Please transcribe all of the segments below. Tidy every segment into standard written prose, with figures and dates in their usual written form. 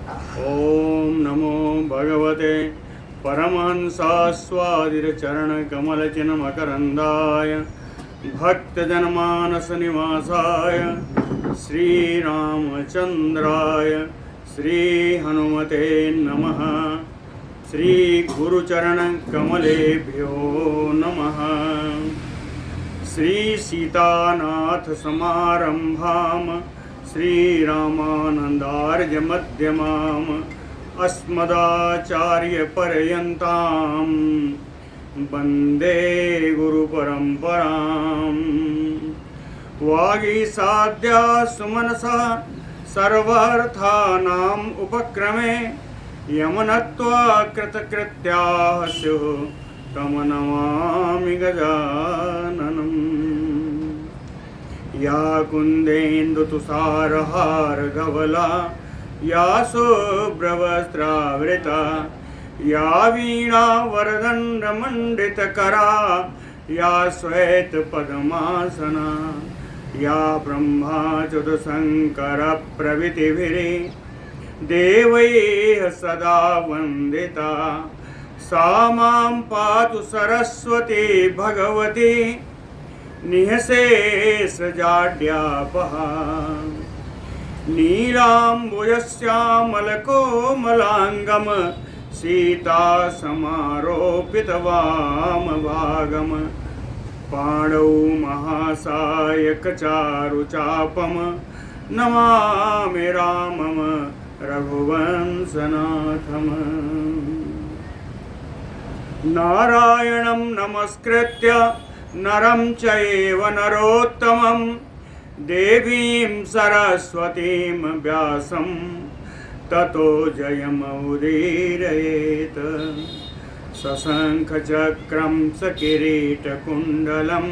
ओम नमो भगवते परमहंसास्वादितचरणकमलचिन्मकरन्दाय भक्तजनमानसनिवासाय श्रीरामचन्द्राय श्रीहनुमते नमः। श्रीगुरुचरणकमलेभ्यो नमः। श्रीसीतानाथसमारम्भां श्रीरामानन्दार्यमध्यमाम् अस्मदाचार्यपर्यन्तां वन्दे गुरुपरम्पराम्। वागीसाद्या सुमनसा सर्वार्थानाम् उपक्रमे यमनत्वा कृतकृत्याः स्युः तं नमामि गजाननम्। या कुन्देन्दुतुषारहारधवला या शुभ्रवस्त्रावृता या वीणावरदण्डमण्डितकरा या श्वेतपद्मासना या ब्रह्माच्युतशङ्करप्रभृतिभिः देवैः सदा वन्दिता सा मां पातु सरस्वती भगवती निःशेषजाड्यापहा। नीलाम्बुजश्यामलकोमलाङ्गं सीतासमारोपितवामभागं पाणौ महासायकचारुचापं नमामि रामं रघुवंशनाथम्। नारायणं नमस्कृत्य नरं चैव नरोत्तमं देवीं सरस्वतीं व्यासं ततो जयमुदीरयेत्। सशङ्खचक्रं सकिरीटकुण्डलं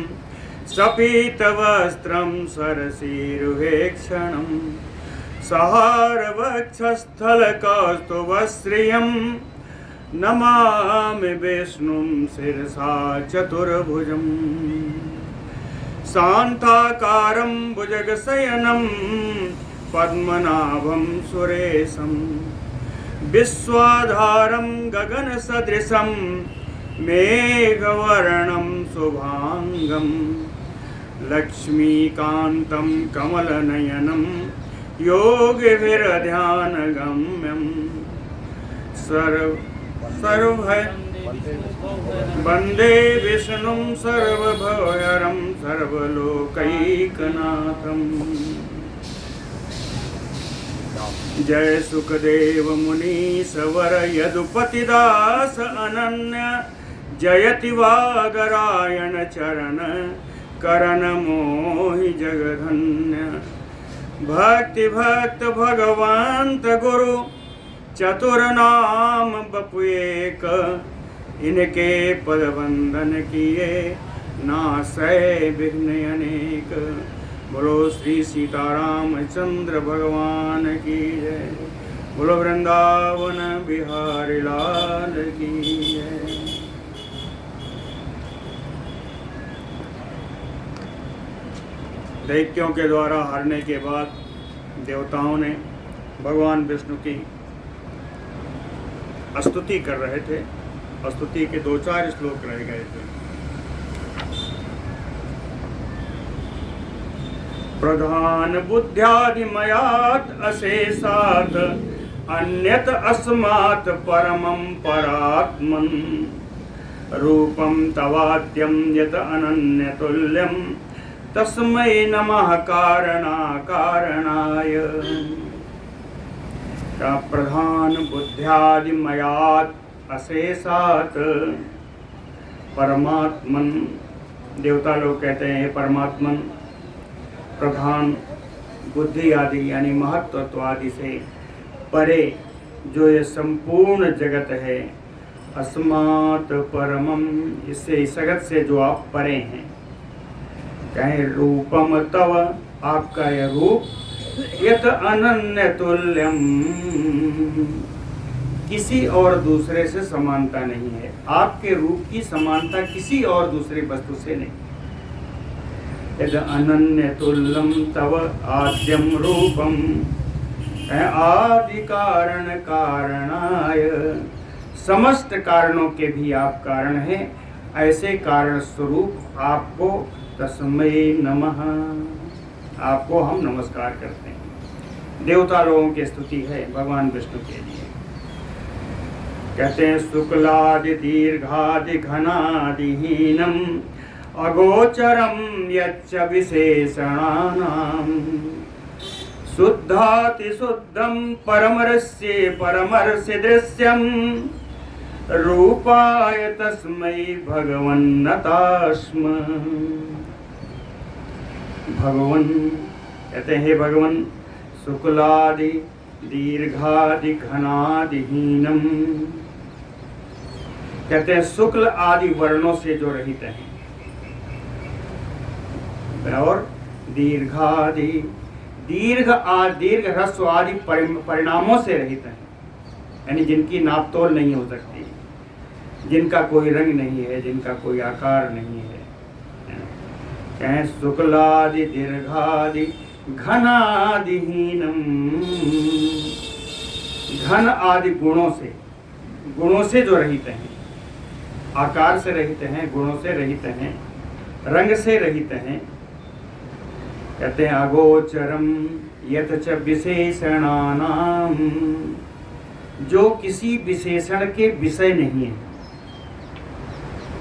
सपीतवस्त्रं सरसीरुहेक्षणं सहारवक्षस्थलकौस्तुभश्रियं नमामि विष्णुं शिरसा चतुर्भुजम्। शान्ताकारं भुजगशयनं पद्मनाभं सुरेशं विश्वाधारं गगनसदृशं मेघवर्णं शुभाङ्गं लक्ष्मीकान्तं कमलनयनं योगिभिर्ध्यानगम्यं वन्दे विष्णुं सर्वभवहरं सर्वलोकैकनाथम्। जय सुखदेव मुनीश्वर यदुपतिदास अनन्य जयति वादरायण चरण करण मोहि जगधन्य। भक्ति भक्त भगवंत गुरु चतुर्नाम बपु एक इनके पद वंदन किए नासै विघ्न अनेक। बोलो श्री सीतारामचंद्र भगवान की जय। बोलो वृंदावन बिहारी लाल की जय। दैत्यों के द्वारा हारने के बाद देवताओं ने भगवान विष्णु की स्तुति कर रहे थे। स्तुति के 2-4 श्लोक रह गए थे। प्रधान बुद्ध्यादिमयात् अशेषात् अन्यत अस्मात् परमं परात्मन् रूपं तवाद्यं यत अनन्यतुल्यं तस्मै नमः कारणाकारणाय। प्रधान बुद्ध्यादिमयात् अशेषात् परमात्मन, देवता लोग कहते हैं परमात्मन प्रधान बुद्धि आदि यानी महत्त्व आदि से परे जो ये संपूर्ण जगत है, अस्मात् परमम, इससे इस जगत से जो आप परे हैं। कहें रूपम तव, आपका यह रूप, यत अनन्य तुल्यम, किसी और दूसरे से समानता नहीं है। आपके रूप की समानता किसी और दूसरे वस्तु से नहीं। यद अनन्य तुल्यम तव आद्यम रूपम आदि कारण कारणाय, समस्त कारणों के भी आप कारण हैं, ऐसे कारण स्वरूप आपको तस्मै नमः, आपको हम नमस्कार करते हैं। देवता लोगों की स्तुति है भगवान विष्णु के लिए। कहते हैं शुक्लादि दीर्घादि घनादिहीनम अगोचरम यच्च विशेषणानाम शुद्धाति शुद्धम परमर्ष्ये परमर्ष्य दृश्यम रूपाय तस्मै भगवन्नतास्म। भगवन कहते हैं, हे भगवन, शुक्लादि दीर्घादि घनादिहीनम, कहते हैं शुक्ल आदि वर्णों से जो रहित हैं, और दीर्घादि दीर्घ ह्रस्व आदि परिणामों से रहित हैं, यानी जिनकी नाप तोल नहीं हो सकती, जिनका कोई रंग नहीं है, जिनका कोई आकार नहीं है। कहें शुक्लादि दीर्घादि घनादिहीनम, घन आदि गुणों से जो रहित हैं, आकार से रहित हैं, गुणों से रहित हैं, रंग से रहित हैं। कहते हैं अगोचरम यत च विशेषणानाम, जो किसी विशेषण के विषय नहीं है,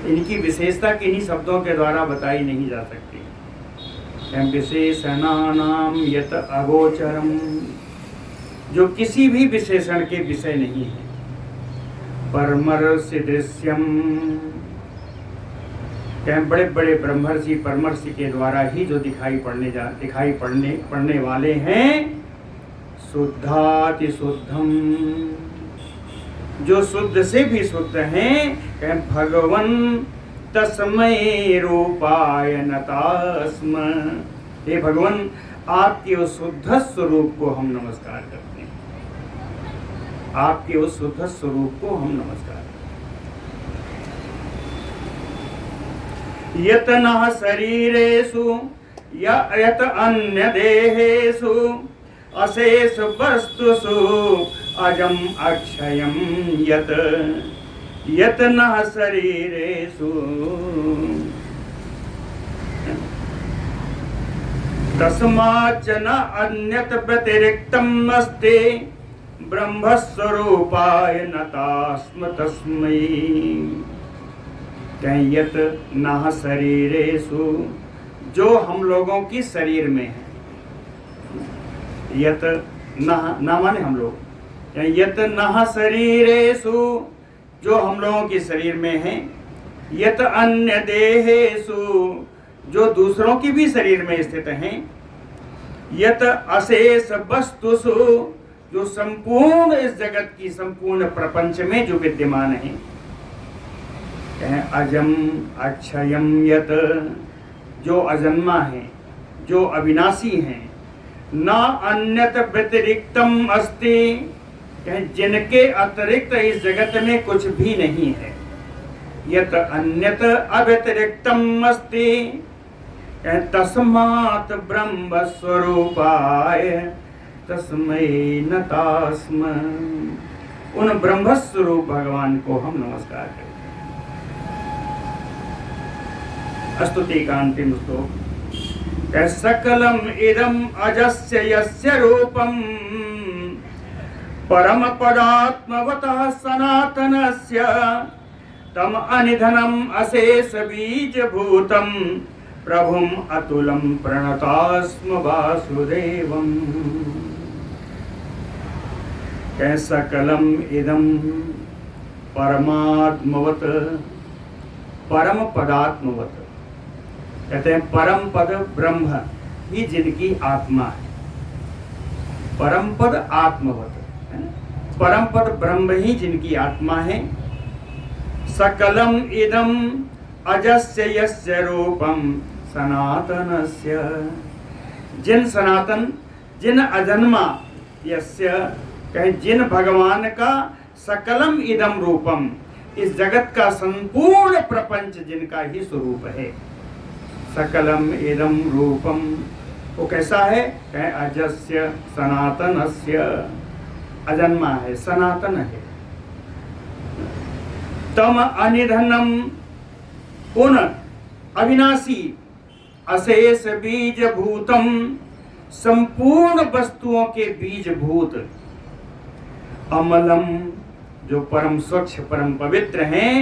इनकी विशेषता किन्हीं शब्दों के द्वारा बताई नहीं जा सकती। विशेषणानाम यत अगोचरम, जो किसी भी विशेषण के विषय नहीं है। परमर्षि दृश्यम, कहें बड़े बड़े ब्रह्मर्षि परमर्षि के द्वारा ही जो दिखाई पड़ने वाले हैं। शुद्धाति शुद्धम, जो शुद्ध से भी शुद्ध हैं। कहें भगवन तस्मै रूपाय नतास्म, हे भगवान, आपके उस शुद्ध स्वरूप को हम नमस्कार करते हैं, आपके उस शुद्ध स्वरूप को हम नमस्कार करते हैं। यत नः शरीरेषु यत अन्य देहेषु अशेष वस्तुषु अजम अक्षयम यत नः शरीरेषु तस्माच्च न अन्यत् व्यतिरिक्तम् अस्ति ब्रह्मस्वरूपाय नतास्म तस्मै। यत नः शरीरेषु, जो हम लोगों की शरीर में है। यत न माने हम लोग, यत नः शरीरेषु, जो हम लोगों की शरीर में है। यत अन्य देहेषु, जो दूसरों की भी शरीर में स्थित हैं। यत अशेष वस्तुषु, जो संपूर्ण इस जगत की संपूर्ण प्रपंच में जो विद्यमान है। अजम अक्षयम यत, जो अजन्मा है, जो अविनाशी है। न अन्यत व्यतिरिक्तम अस्ति, जिनके अतिरिक्त इस जगत में कुछ भी नहीं है। यत अन्यत अव्यतिरिक्तम अस्ति तस्मात् ब्रह्म स्वरूपाय तस्मै नतास्म। उन ब्रह्म स्वरूप भगवान को हम नमस्कार करते हैं। स्तुति का अंतिम श्लोक। सकलम इदम अजस्य यस्य रूपम परम पदात्मवतः सनातनस्य तम अनिधनम अशेष बीज भूतम प्रभुम अतुलम प्रणतास्म वासुदेवम। सकलम इदम परमात्मवत, परम पदात्मवत, कहते हैं परम पद ब्रह्म ही जिनकी आत्मा है। परम पद आत्मवत, परम पद ब्रह्म ही जिनकी आत्मा है। सकलम इदम अजस्य यस्य रूपम सनातनस्य, जिन सनातन, जिन अजन्मा, यस्य कहें जिन भगवान का सकलम इदम रूपम, इस जगत का संपूर्ण प्रपंच जिनका ही स्वरूप है। सकलम इदम रूपम वो कैसा है? कहे अजस्य सनातनस्य, अजन्मा है, सनातन है। तम अनिधनम, पुनः अविनाशी, अशेष बीज भूतम, संपूर्ण वस्तुओं के बीज भूत, अमलम, जो परम स्वच्छ परम पवित्र हैं,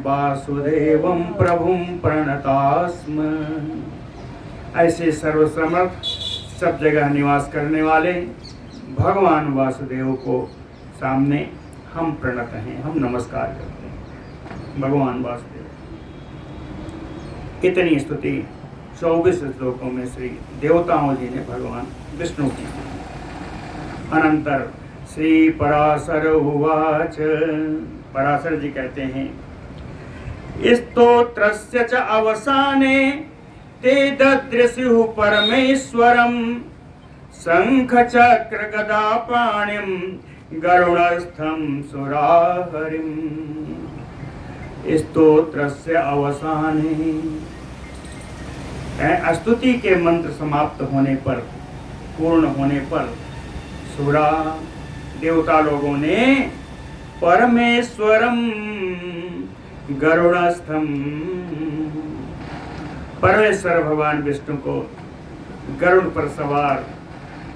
वासुदेवम प्रभुम प्रणतास्म, ऐसे सर्वसमर्थ सब जगह निवास करने वाले भगवान वासुदेव को सामने हम प्रणत हैं, हम नमस्कार करते हैं। भगवान वासुदेव, इतनी स्तुति 24 श्लोकों में श्री देवताओं जी ने भगवान विष्णु की। अनंतर श्री पराशर उवाच, पराशर जी कहते हैं, स्तोत्रस्य च अवसाने ते ददृशुः परमेश्वरं शंख चक्र गदा पाणिं गरुड़स्थं सुराहरिं। स्तोत्रस्य अवसाने, स्तुति के मंत्र समाप्त होने पर, पूर्ण होने पर, सुरा देवता लोगों ने परमेश्वरम गरुड़स्थम, परमेश्वर भगवान विष्णु को गरुड़ पर सवार,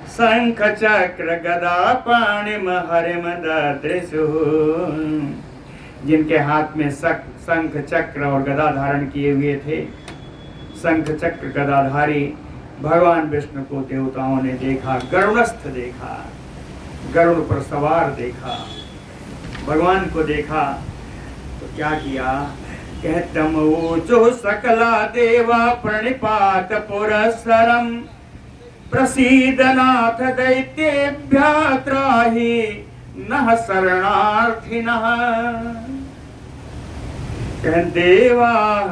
शंख चक्र गदा पाणिम हरिम ददृशु, जिनके हाथ में शंख चक्र और गदा धारण किए हुए थे, शंख चक्र गदाधारी भगवान विष्णु को देवताओं ने देखा, गरुड़स्थ देखा, गरुड़ पर सवार देखा, भगवान को देखा तो क्या किया? कहतम ऊचो सकला देवा प्रणिपात पुरस्सरम, प्रसीदनाथ दैत्येभ्यः त्राहि नः शरणार्थिनः। कह देवाः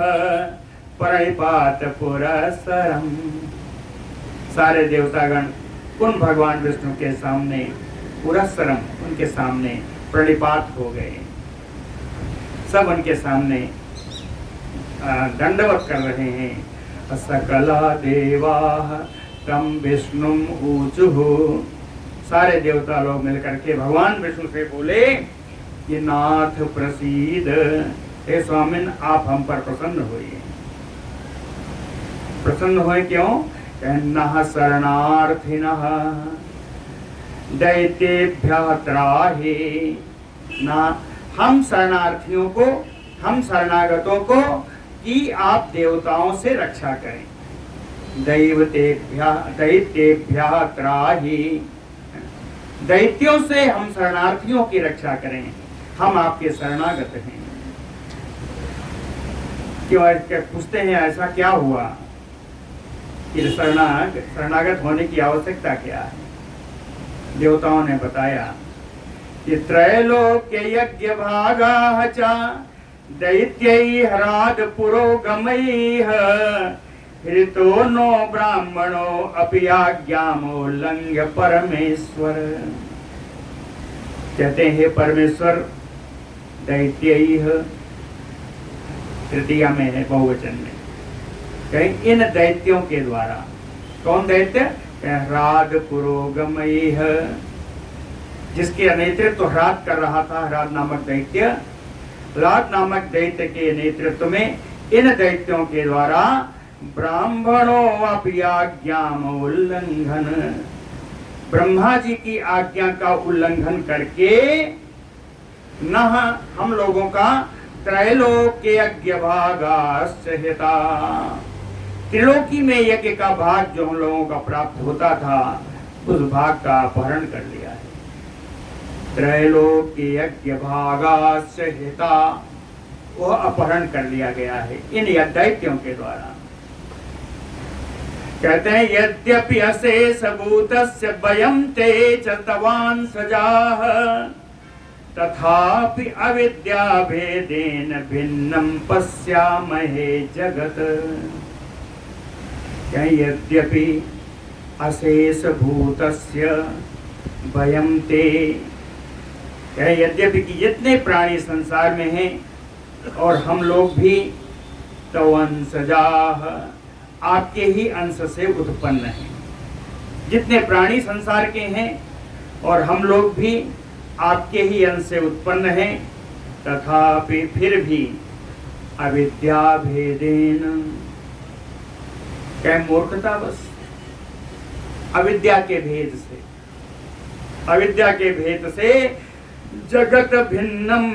प्रणिपात पुरस्सरम, सारे देवतागण उन भगवान विष्णु के सामने, पुरस्सरम, उनके सामने प्रणिपात हो गए, सब उनके सामने दंडवत कर रहे हैं। सकला देवाः तम विष्णुम ऊचुः, सारे देवता लोग मिलकर के भगवान विष्णु से बोले, ये नाथ प्रसीद, हे स्वामिन आप हम पर प्रसन्न होइए। प्रसन्न हुए क्यों? नः शरणार्थिनः दैत्येभ्यः त्राहि, ना हम शरणार्थियों को, हम शरणागतों को कि आप देवताओं से रक्षा करें। दैत्येभ्यः त्राहि, दैत्यों से हम शरणार्थियों की रक्षा करें, हम आपके शरणागत हैं। क्यों पूछते हैं ऐसा क्या हुआ कि शरणागत होने की आवश्यकता क्या है? देवताओं ने बताया कि त्रैलोक्य यज्ञ भागाः च दैत्यैः ह्राद पुरोगमैः हृतो नो ब्राह्मणो अपि आज्ञामोल्लंघ्य परमेश्वर। कहते हैं परमेश्वर, दैत्यैः तृतीया में है, बहुवचन में, कहीं इन दैत्यों के द्वारा। कौन दैत्य? ह्राद पुरोगमैः, जिसके नेतृत्व ह्राद कर रहा था, ह्राद नामक दैत्य, ह्राद नामक दैत्य के नेतृत्व में इन दैत्यों के द्वारा ब्राह्मणों अपि आज्ञाम उल्लंघन, ब्रह्मा जी की आज्ञा का उल्लंघन करके न हम लोगों का त्रैलोक्य यज्ञ भागास्य हिता, त्रिलोकी में यज्ञ का भाग जो हम लोगों का प्राप्त होता था, उस भाग का अपहरण कर लिया है। त्रैलोक्य यज्ञ भागास्य हिता, वह अपहरण कर लिया गया है इन दैत्यों के द्वारा। कहते हैं यद्यपि अशेष भूतस्य वयं ते च तवान् सजाः, तथापि अविद्या भेदेन भिन्नं पश्यामहे जगत्। यद्यपि अशेष भूतस्य वयं ते, यद्यपि कि जितने प्राणी संसार में हैं और हम लोग भी, तवंसजाः, आपके ही अंश से उत्पन्न हैं। जितने प्राणी संसार के हैं और हम लोग भी आपके ही अंश से उत्पन्न हैं, तथापि फिर भी अविद्या भेदेन, क्या मूर्खता, बस अविद्या के भेद से, अविद्या के भेद से जगत भिन्नम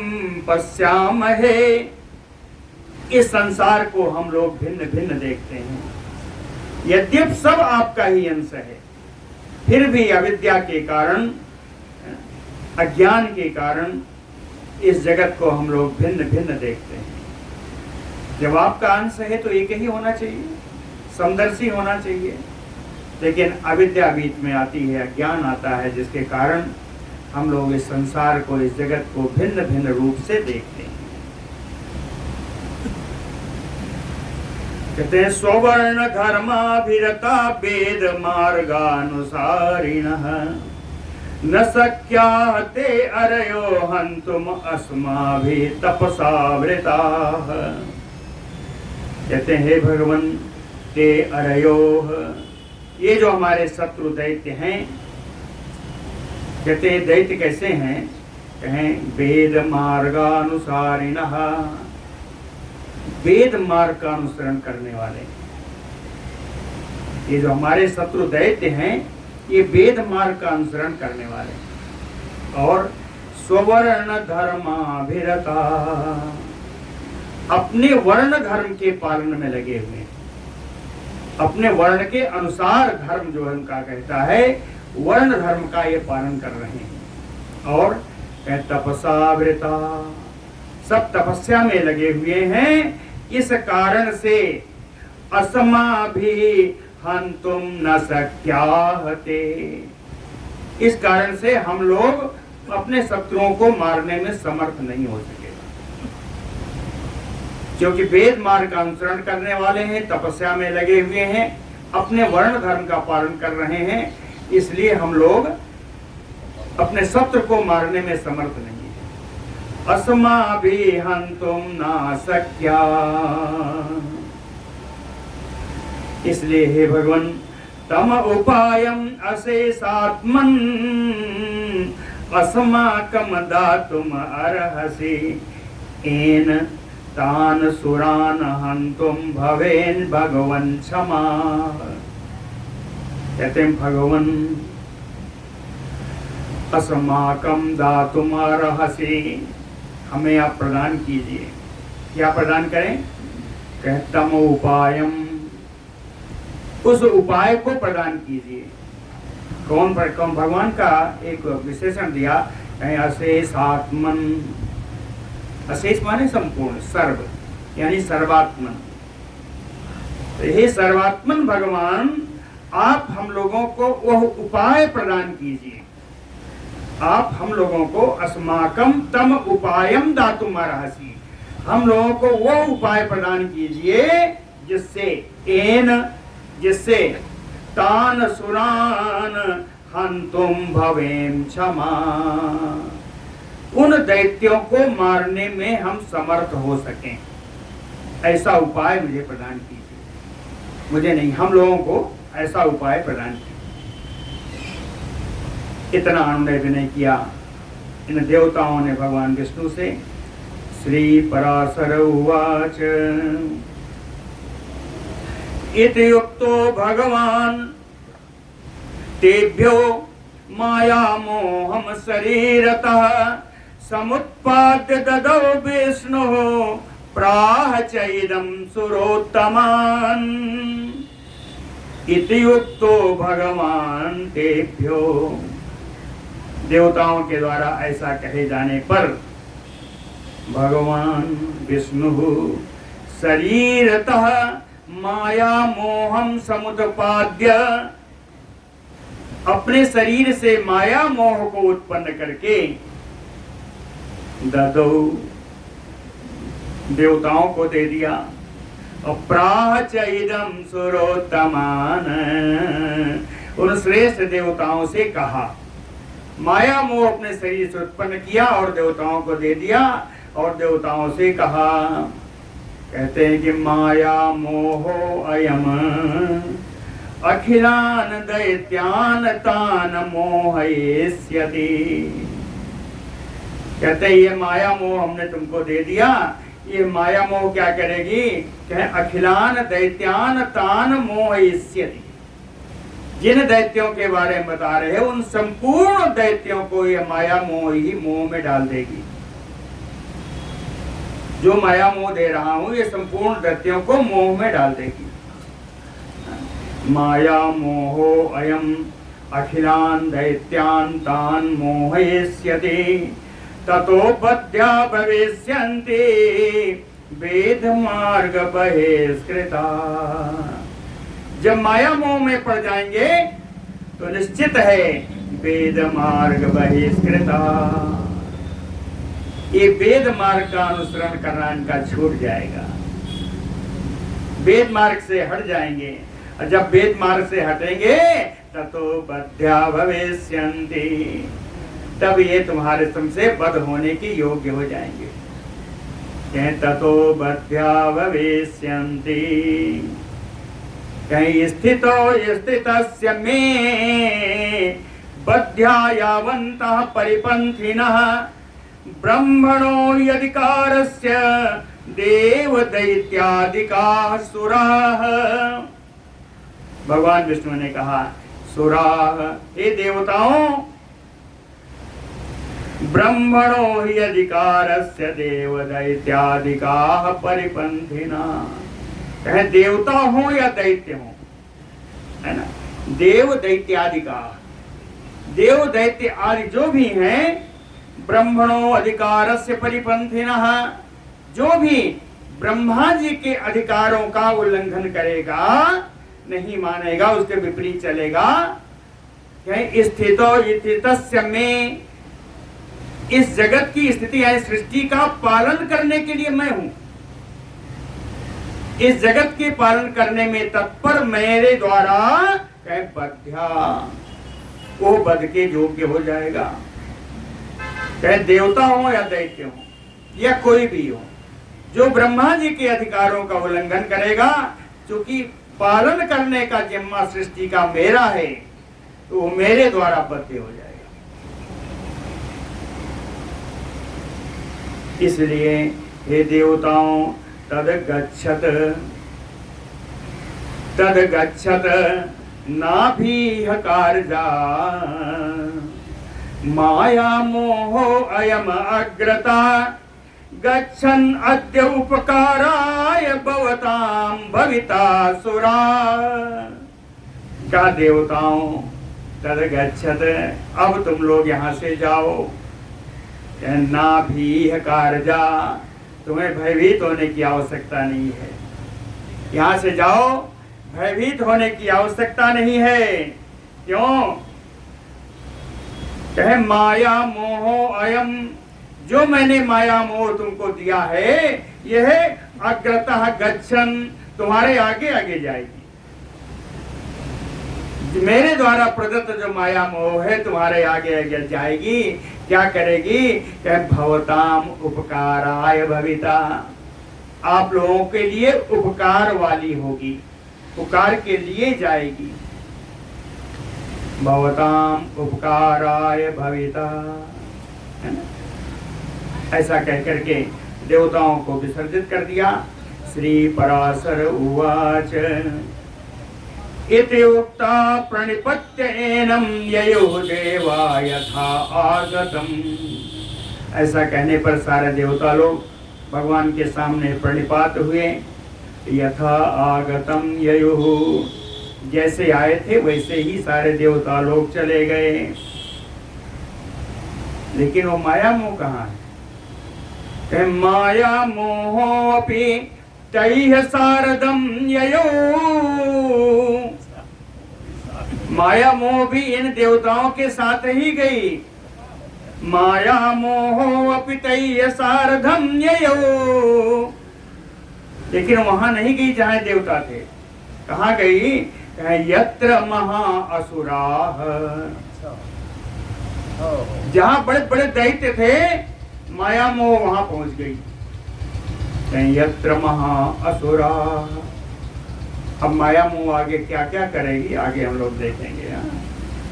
पश्यामहे, इस संसार को हम लोग भिन्न भिन्न देखते हैं। यद्यपि सब आपका ही अंश है, फिर भी अविद्या के कारण, अज्ञान के कारण इस जगत को हम लोग भिन्न भिन्न देखते हैं। जब आपका अंश है तो एक ही होना चाहिए, समदर्शी होना चाहिए, लेकिन अविद्या बीच में आती है, अज्ञान आता है, जिसके कारण हम लोग इस संसार को, इस जगत को भिन्न भिन्न रूप से देखते हैं। कहते हैं स्ववर्ण धर्माभिरता वेद मार्गानुसारिणः न शक्या ते अरयो हन्तुम अस्माभिः तपसा वृताः। कहते हैं हे भगवान, ते अरयो, ये जो हमारे शत्रु दैत्य हैं, कहते हैं दैत्य कैसे हैं, कहें वेद मार्गानुसारिणः, वेद मार्ग का अनुसरण करने वाले। ये जो हमारे शत्रु दैत्य हैं, ये वेद मार्ग का अनुसरण करने वाले और स्ववर्ण धर्माभिरता, अपने वर्ण धर्म के पालन में लगे हुए, अपने वर्ण के अनुसार धर्म जो है उनका कहता है, वर्ण धर्म का ये पालन कर रहे हैं। और तपसा वृता, सब तपस्या में लगे हुए हैं। इस कारण से अस्माभि हन्तुम न शक्याहते, इस कारण से हम लोग अपने शत्रुओं को मारने में समर्थ नहीं हो सके, क्योंकि वेद मार्ग का अनुसरण करने वाले हैं, तपस्या में लगे हुए हैं, अपने वर्ण धर्म का पालन कर रहे हैं, इसलिए हम लोग अपने शत्रु को मारने में समर्थ नहीं है। अस्माभि हन्तुम न शक्या, इसलिए हे भगवान, तम उपायम अशेषात्मन अस्माकं दातुम अर्हसि, एन तान सुरान हन्तुम भवेन भगवन् क्षमा। कहते हैं भगवान, अस्माकं दातुम अर्हसि, हमें आप प्रदान कीजिए। क्या प्रदान करें? कहतम उपायम, उस उपाय को प्रदान कीजिए। कौन भगवान का एक विशेषण दिया, कहें अशेष आत्मन, अशेष माने संपूर्ण, सर्व यानी सर्वात्मन। तो हे सर्वात्मन भगवान, आप हम लोगों को वह उपाय प्रदान कीजिए। आप हम लोगों को अस्माकं तम उपायम दातुम अर्हसि, हम लोगों को वो उपाय प्रदान कीजिए जिससे तान सुरान हन्तुम भवेम क्षमा, उन दैत्यों को मारने में हम समर्थ हो सकें। ऐसा उपाय मुझे प्रदान कीजिए, मुझे नहीं, हम लोगों को ऐसा उपाय प्रदान कीजिए। इतना अनुनय विनय किया इन देवताओं ने भगवान विष्णु से। श्री पराशर उवाच इति युक्तो भगवान तेभ्यो माया मोहम शरीरतः समुत्पाद्य ददौ विष्णु प्राह चैदं सुरोत्तमान्। इति युक्तो भगवान तेभ्यो, देवताओं के द्वारा ऐसा कहे जाने पर भगवान विष्णु शरीरतः माया मोहम समुत्पाद्य, अपने शरीर से माया मोह को उत्पन्न करके ददौ, देवताओं को दे दिया। प्राह चैदं सुरोत्तमान, उन श्रेष्ठ देवताओं से कहा, माया मोह अपने शरीर से उत्पन्न किया और देवताओं को दे दिया, और देवताओं से कहा कहते हैं कि माया मोहो अयम अखिलान दैत्यान तान मोहयेष्यति। कहते हैं ये माया मोह हमने तुमको दे दिया, ये माया मोह क्या करेगी? कहे अखिलान दैत्यान तान मोहयिष्यति। जिन दैत्यों के बारे में बता रहे हैं उन संपूर्ण दैत्यों को ये माया मोह ही मोह में डाल देगी। जो माया मोह दे रहा हूं ये संपूर्ण दैत्यों को मोह में डाल देगी। माया मोहो अयम अखिलान दैत्यान तान मोहयिष्यति ततो बद्ध्या भविष्यन्ति वेद मार्ग बहिष्कृता। जब माया मोह में पड़ जाएंगे तो निश्चित है वेद मार्ग बहिष्कृता, ये वेद मार्ग का अनुसरण करना इनका छूट जाएगा, वेद मार्ग से हट जाएंगे। और जब वेद मार्ग से हटेंगे ततो बद्ध्या भविष्यन्ति, तब ये तुम्हारे तुमसे बद्ध होने की योग्य हो जाएंगे। ततो बद्ध्या भविष्यन्ति कहीं स्थितो स्थितस्य मे बद्ध्या यावन्तः परिपन्थिनः ब्रह्मणो यदिकारस्य देव दैत्यादिकाः सुराः। भगवान विष्णु ने कहा सुराः, हे देवताओं, ब्रह्मणो हि अधिकारस्य देव दैत्यादिकाः परिपन्थिना। कहे देवता हो या दैत्य हो, है ना, देव दैत्यादिका, देव दैत्य आदि जो भी हैं, ब्रह्मणो अधिकारस्य परिपन्थिनः, जो भी ब्रह्मा जी के अधिकारों का उल्लंघन करेगा, नहीं मानेगा, उसके विपरीत चलेगा, स्थितो स्थितस्य में, इस जगत की स्थिति है, सृष्टि का पालन करने के लिए मैं हूं, इस जगत के पालन करने में तत्पर मेरे द्वारा बद्ध्या, वो बद के योग्य हो जाएगा। चाहे देवता हो या दैत्य हो या कोई भी हो, जो ब्रह्मा जी के अधिकारों का उल्लंघन करेगा, क्योंकि पालन करने का जिम्मा सृष्टि का मेरा है, तो वो मेरे द्वारा बद्ध हो जाएगा। इसलिए हे देवताओं, तद गच्छत नाभीह कार्या माया मोहो अयम अग्रता गच्छन् अद्य उपकाराय भवतां भविता सुरा। क्या देवताओं, तद गच्छत, अब तुम लोग यहाँ से जाओ, नाभीह कार्या, तुम्हें भयभीत होने की आवश्यकता नहीं है, यहाँ से जाओ, भयभीत होने की आवश्यकता नहीं है। क्यों? कहे माया मोहो अयम, जो मैंने माया मोह तुमको दिया है, यह अग्रतः गच्छन, तुम्हारे आगे आगे जाएगी। मेरे द्वारा प्रदत्त जो माया मोह है तुम्हारे आगे आगे जाएगी। क्या करेगी? कहे भवताम उपकाराय भविता, आप लोगों के लिए उपकार वाली होगी, उपकार के लिए जाएगी। भवताम उपकाराय भविता, है ना? ऐसा कह करके देवताओं को विसर्जित कर दिया। श्री पराशर उवाच इति उक्ता प्रणिपत्य एनम ययो देवा यथा आगतम। ऐसा कहने पर सारे देवता लोग भगवान के सामने प्रणिपात हुए। यथा आगतम ययो, जैसे आए थे वैसे ही सारे देवता लोग चले गए। लेकिन वो माया मोह कहाँ है? माया मोहोऽपि तैः सारदं ययो, माया मोह भी इन देवताओं के साथ ही गई। माया मोहोऽपि तैः सारदं ययो, लेकिन वहां नहीं गई जहां देवता थे। कहाँ गई? यत्र महा असुराः, जहां बड़े बड़े दैत्य थे, माया मोह वहां पहुंच गई। यत्र महा असुरा। अब माया मोह आगे क्या क्या करेगी, आगे हम लोग देखेंगे।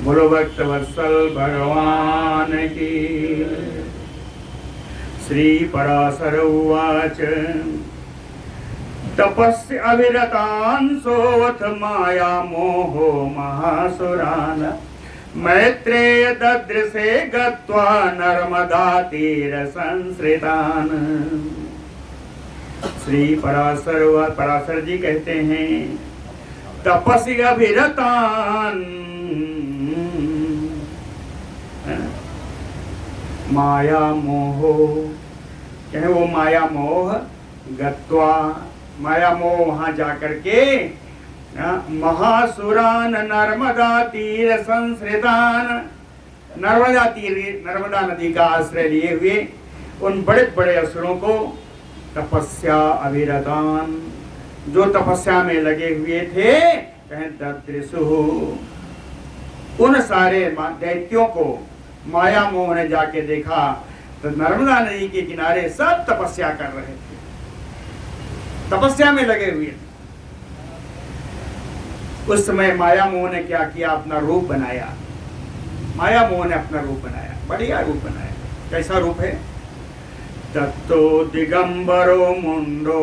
बोलो भक्त वत्सल भगवान की। श्री पराशर उवाच तपस्य अविरतान् सोऽथ माया मोहो महासुरान् मैत्रेय ददृशे गत्वा नर्मदा तीर संसृतान्। श्री पराशर जी कहते हैं तपस्य अविरतान् माया मोहो, कहे वो माया मोह गत्वा, माया मोह वहां जाकर के महासुरान नर्मदा तीर संसृतान, नर्मदा तीर, नर्मदा नदी का आश्रय लिए हुए उन बड़े बड़े असुरों को तपस्या अविरतान, जो तपस्या में लगे हुए थे, कहें ददृशु, उन सारे दैत्यों को माया मोह ने जाके देखा तो नर्मदा नदी के किनारे सब तपस्या कर रहे थे, तपस्या में लगे हुए। उस समय माया मोह ने क्या किया, अपना रूप बनाया। माया मोह ने अपना रूप बनाया, बढ़िया रूप बनाया। कैसा रूप है? तत्तो दिगंबरो मुंडो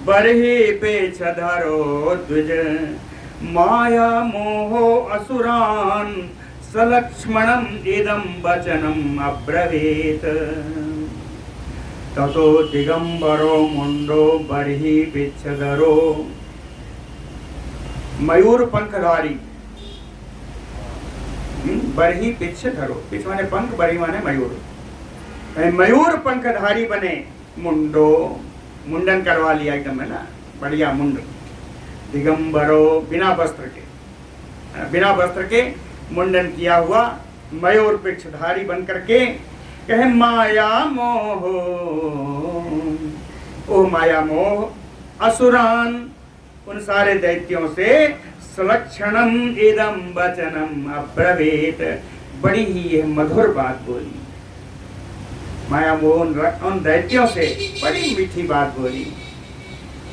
बरही पेछधरो द्विज माया मोहो असुरान सलक्ष्मणम इदं वचनम अब्रवीत। ततो दिगंबरो मुंडो बरही पेछधरो, मयूर पंखधारी, बरही पिछधरो, पिछ माने पंख, बरही माने मयूर, मयूर पंखधारी बने। मुंडो, मुंडन करवा लिया एकदम, है ना, बढ़िया मुंड। दिगंबरो, बिना वस्त्र के, बिना वस्त्र के मुंडन किया हुआ मयूर पिछधारी बन करके कहे माया मोह, ओ माया मोह असुरान, उन सारे दैत्यों से सलक्षणम इदम वचनम अब्रवीत, बड़ी ही ये मधुर बात बोली। माया मोह उन दैत्यों से बड़ी मीठी बात बोली।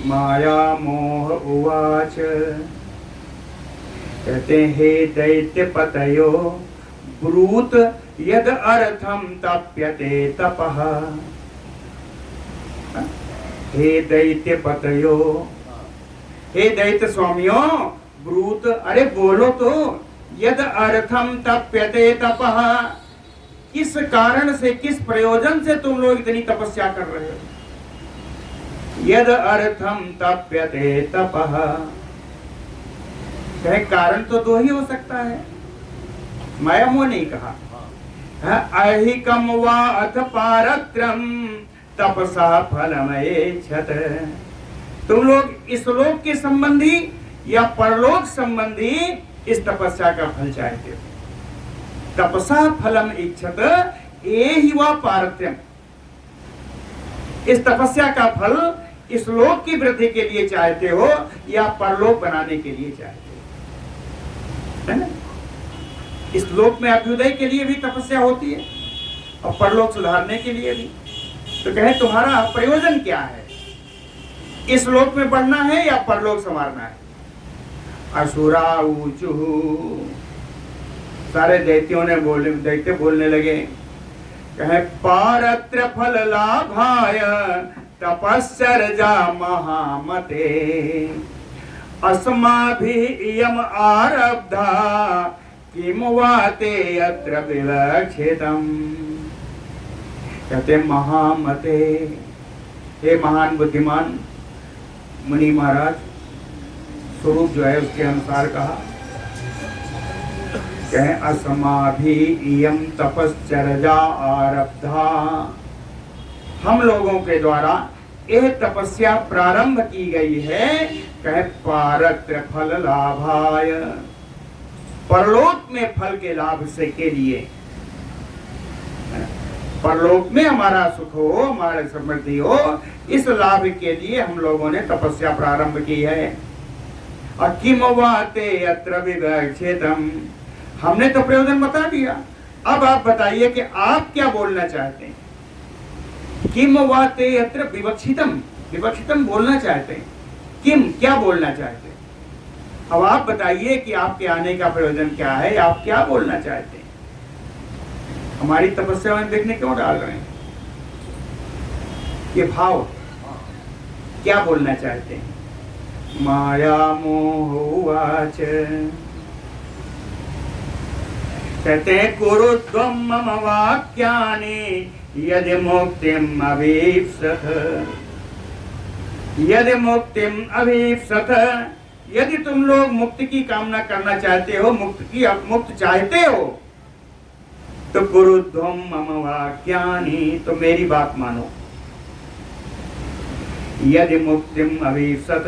माया मोह उवाच, कहते हे दैत्य पतयो ब्रूत यद अर्थम तप्यते तपः। हे दैत्य पतयो, हे दैत्य स्वामियों, ब्रूत, अरे बोलो तो, यद अर्थम तप्यते तपः, किस कारण से, किस प्रयोजन से तुम लोग इतनी तपस्या कर रहे हो? यद अर्थम तप्यते तपः, कहे कारण तो दो ही हो सकता है, माया मोह नहीं कहा। अहिकम वा अथ पारत्रम तपसा फलमयेच्छत, तुम लोग इस लोक के संबंधी या परलोक संबंधी इस तपस्या का फल चाहते हो। तपसा फलम इच्छत एहि वा पारत्यम, इस तपस्या का फल इस लोक की वृद्धि के लिए चाहते हो या परलोक बनाने के लिए चाहते हो, है ना? इस लोक में अभ्युदय के लिए भी तपस्या होती है और परलोक सुधारने के लिए भी। तो कहे तुम्हारा प्रयोजन क्या है, इस लोक में बढ़ना है या परलोक संवारना है? असुरा ऊचु, सारे दैत्यों ने बोले, दैत्य बोलने लगे, कहे पारत्र फल लाभाय तपस्सर्जा महामते अस्माभिः आरब्धा किम वाते अत्र विवक्षितम्। कहते महामते, हे महान बुद्धिमान मुनि महाराज, स्वरूप जो है उसके अनुसार कहा, कहें अस्माभिः तपश्चर्या आरब्धा, हम लोगों के द्वारा यह तपस्या प्रारंभ की गई है, कहे पारत्र फल लाभाय, परलोक में फल के लाभ से के लिए, परलोक में हमारा सुख हो, हमारी समृद्धि हो, इस लाभ के लिए हम लोगों ने तपस्या प्रारंभ की है। और किम वाते अत्र विवक्षितम्, हमने तो प्रयोजन बता दिया, अब आप बताइए कि आप क्या बोलना चाहते हैं। किम वाते अत्र विवक्षितम, विवक्षितम बोलना चाहते हैं। किम, क्या बोलना चाहते हैं? अब आप बताइए कि आपके आने का प्रयोजन क्या है, आप क्या बोलना चाहते हैं? हमारी तपस्या में देखने क्यों डाल रहे हैं? ये भाव क्या बोलना चाहते हैं? माया मोहवाच, कहते हैं कुरुत्वम मम वाक्यानि यदि मुक्तिम अभीप्सथ, यदि मुक्तिम अभीप्सथ, यदि तुम लोग मुक्ति की कामना करना चाहते हो, मुक्त चाहते हो, तो कुरुध्वम मम वाक्यानि, तो मेरी बात मानो। यदि मुक्तिम अभीप्सथ,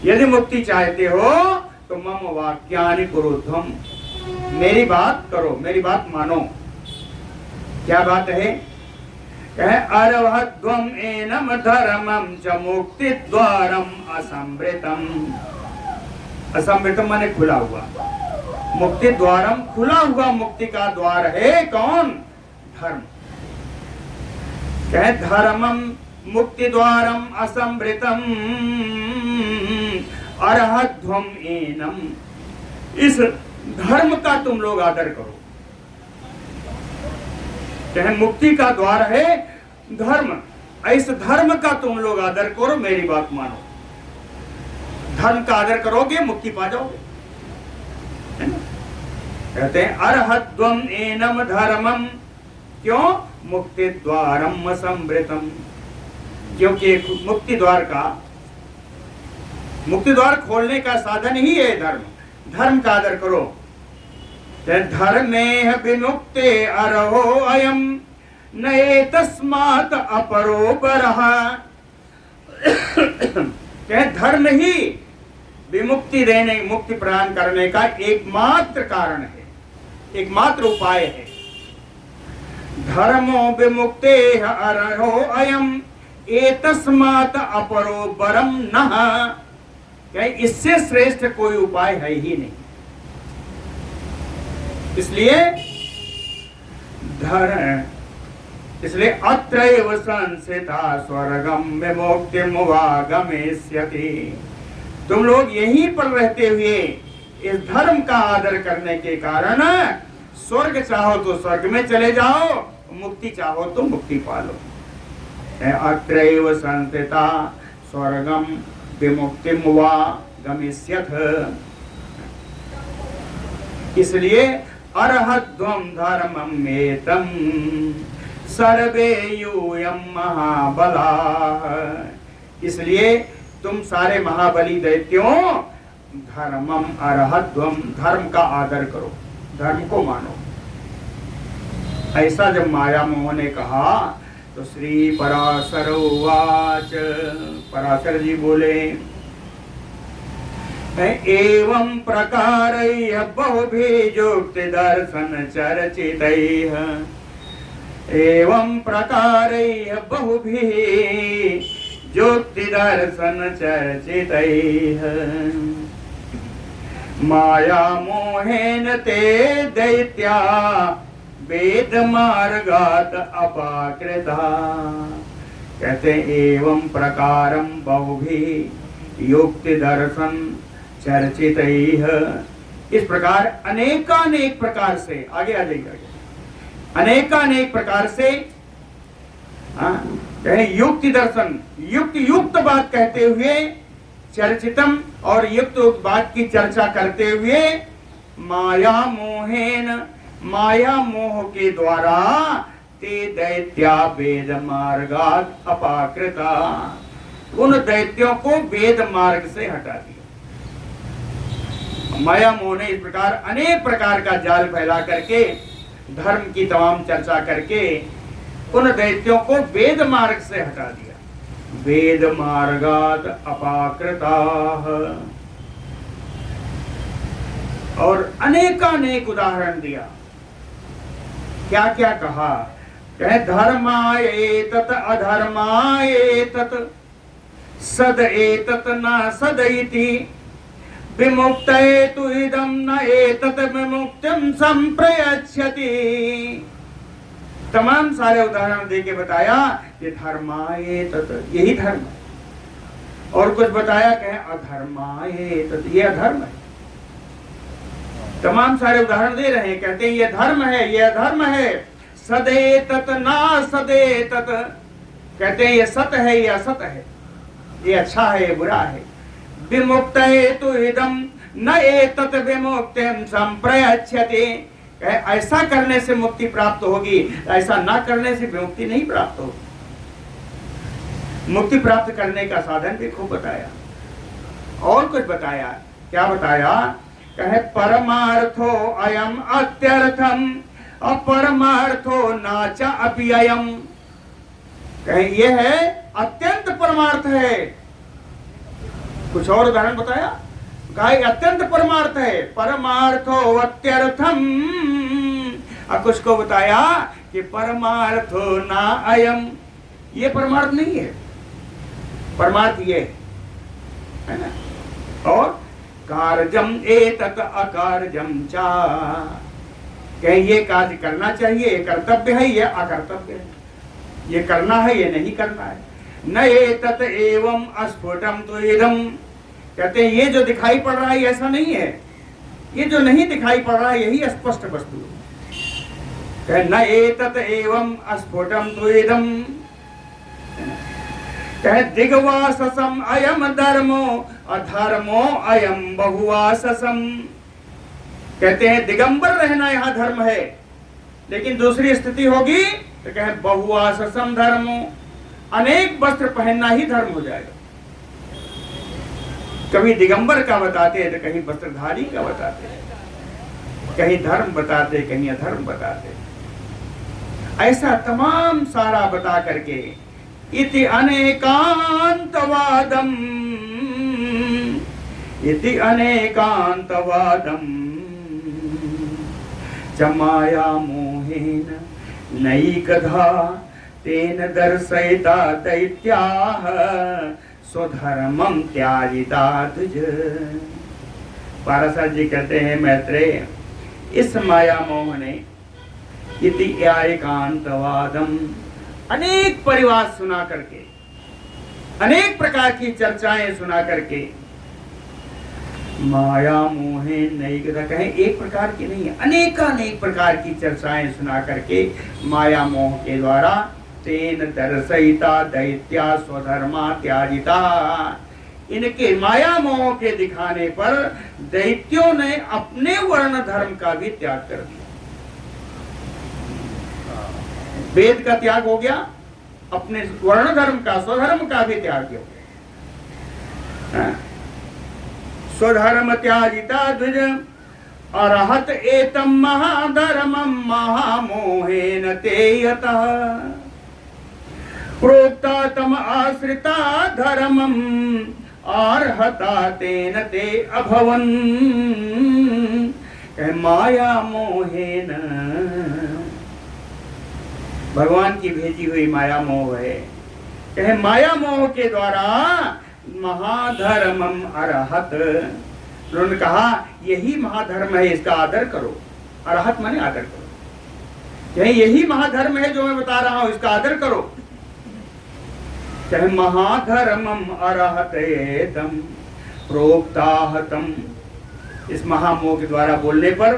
यदि मुक्ति चाहते हो तो मम वाक्यानि कुरुध्वम, मेरी बात करो, मेरी बात मानो। क्या बात है? अरहद्वम एनम धर्मम च मुक्ति द्वारम असंवृतम, असंवृतम माने खुला हुआ, मुक्ति द्वारम खुला हुआ मुक्ति का द्वार है कौन? धर्म। कहे धर्मम मुक्ति द्वारम असंवृतम अरहद्वम एनम, इस धर्म का तुम लोग आदर करो। कहे मुक्ति का द्वार है धर्म, इस धर्म का तुम लोग आदर करो, मेरी बात मानो। धर्म का आदर करोगे मुक्ति पा जाओगे। कहते हैं अरहद्वम एनम धर्मम, क्यों? मुक्ति द्वारम असंवृतम, क्योंकि मुक्ति द्वार का, मुक्ति द्वार खोलने का साधन ही है धर्म। धर्म का आदर करो। धर्मे विमुक्ते अरहो अयम न एतस्मात् अपरो परः, धर्म ही विमुक्ति देने, मुक्ति प्रदान करने का एकमात्र कारण है, एकमात्र उपाय है। धर्मो विमुक्ते अरहो अयम एतस्मात् अपरो परम नः, इससे श्रेष्ठ कोई उपाय है ही नहीं। इसलिए अत्रैव संस्थिता स्वर्गम विमुक्तिम वा गमिष्यति, तुम लोग यहीं पर रहते हुए इस धर्म का आदर करने के कारण स्वर्ग चाहो तो स्वर्ग में चले जाओ, मुक्ति चाहो तो मुक्ति पालो। अत्रैव संस्थिता स्वर्गम विमुक्तिम वा गमिष्यथ, इसलिए अरहद्वम धर्मम एतम सर्वे यूयम महाबलाः, इसलिए तुम सारे महाबली दैत्यों धर्मम अरहद्वम, धर्म का आदर करो, धर्म को मानो। ऐसा जब माया मोह ने कहा तो श्री पराशर उवाच, पराशर जी बोले एवं प्रकारैः बहुभिः युक्ति दर्शन चर्चितैः, एवं प्रकारैः बहुभिः युक्ति दर्शन चर्चितैः माया मोहेन ते दैत्या वेद मार्गात अपाकृता, कहते एवं प्रकारम बहुभिः युक्ति दर्शन चर्चितैः, इस प्रकार अनेकानेक प्रकार से, आगे आ जाइए, अनेकानेक प्रकार से युक्ति दर्शन, युक्त बात कहते हुए चर्चितम, और युक्त बात की चर्चा करते हुए माया मोहेन, माया मोह के द्वारा ते दैत्या वेद मार्गात अपाकृता, उन दैत्यों को वेद मार्ग से हटा दिया। माया मोह ने इस प्रकार अनेक प्रकार का जाल फैला करके, धर्म की तमाम चर्चा करके उन दैत्यों को वेद मार्ग से हटा दिया। वेद मार्गात अपाकृताः, और अनेकानेक उदाहरण दिया। क्या क्या कहा? कहे धर्माय एतत् अधर्माय एतत् सद एतत् न सद इति विमुक्तये तु इदं न एतत् विमुक्तिं संप्रयच्छति। तमाम सारे उदाहरण दे के बताया कि धर्माए तत् यही धर्म है, और कुछ बताया कहे अधर्माए तत् ये अधर्म है। तमाम सारे उदाहरण दे रहे हैं, कहते हैं ये धर्म है, ये अधर्म है। सदे तत् ना सदे तत्, कहते हैं ये सत है, ये असत है, ये अच्छा है, ये बुरा है। विमुक्त तो इदम न एतत् विमुक्तिं संप्रयच्छति, ऐसा करने से मुक्ति प्राप्त होगी, ऐसा ना करने से विमुक्ति नहीं प्राप्त होगी। मुक्ति प्राप्त करने का साधन भी खूब बताया, और कुछ बताया। क्या बताया? कहे परमार्थो अयम अत्यर्थम अपरमार्थो नाच अपि अयम, कहे ये है अत्यंत परमार्थ है। कुछ और उदाहरण बताया, कहा अत्यंत परमार्थ है, परमार्थो अत्यर्थम। और कुछ को बताया कि परमार्थो ना अयम, ये परमार्थ नहीं है, परमार्थ ये है ना। और कार्यम एतत् अकार्यम चा, कहे ये कार्य करना चाहिए, ये कर्तव्य है, ये अकर्तव्य है, ये करना है, ये नहीं करना है। न एतत् एवं अस्फुटम तो इदम, कहते हैं ये जो दिखाई पड़ रहा है ऐसा नहीं है, ये जो नहीं दिखाई पड़ रहा है यही स्पष्ट वस्तु है। न एतत् एवं अस्फुटम तो इदम, कहे दिग्वाससम अयम धर्मो अधर्मो अयम बहुवाससम, कहते हैं दिगंबर रहना यहाँ धर्म है, लेकिन दूसरी स्थिति होगी तो कहे बहुवाससम धर्मो, अनेक वस्त्र पहनना ही धर्म हो जाएगा। कभी दिगंबर का बताते हैं तो कहीं वस्त्रधारी का बताते हैं, कहीं धर्म बताते, कहीं अधर्म बताते। ऐसा तमाम सारा बता करके इति अनेकांतवादम, इति अनेकांतवादम च माया मोहेन नैकधा तेन दर्शयिता दैत्याः स्वधर्मं त्याजिता तुझ। पाराशर जी कहते हैं मैत्रेय, इस माया मोह ने इति एकांतवादम, अनेक परिवार सुना करके, अनेक प्रकार की चर्चाएं सुना करके, माया मोहे नहीं कहे एक प्रकार की नहीं है, अनेक प्रकार की चर्चाएं सुना करके माया मोह के द्वारा तेन दर्शयिता दैत्या स्वधर्मा त्याजिता, इनके माया मोह के दिखाने पर दैत्यों ने अपने वर्ण धर्म का भी त्याग कर दिया। वेद का त्याग हो गया, अपने वर्ण धर्म का, स्वधर्म का भी त्याग हो गया। स्वधर्म त्याजिता द्विज अरहत एतम महाधर्मम महामोहेन ते यतः प्रोक्ता तम आश्रिता धर्मम अर्हता तेन ते अभवन, माया मोहेन, भगवान की भेजी हुई माया मोह है। कहे माया मोह के द्वारा महाधर्मम अरहत, उन्होंने कहा यही महाधर्म है, इसका आदर करो। अरहत माने आदर करो, कहे यही महाधर्म है जो मैं बता रहा हूं, इसका आदर करो। कहे महाधर्मम अरहतेतम प्रोक्ताहतम, इस महामोह के द्वारा बोलने पर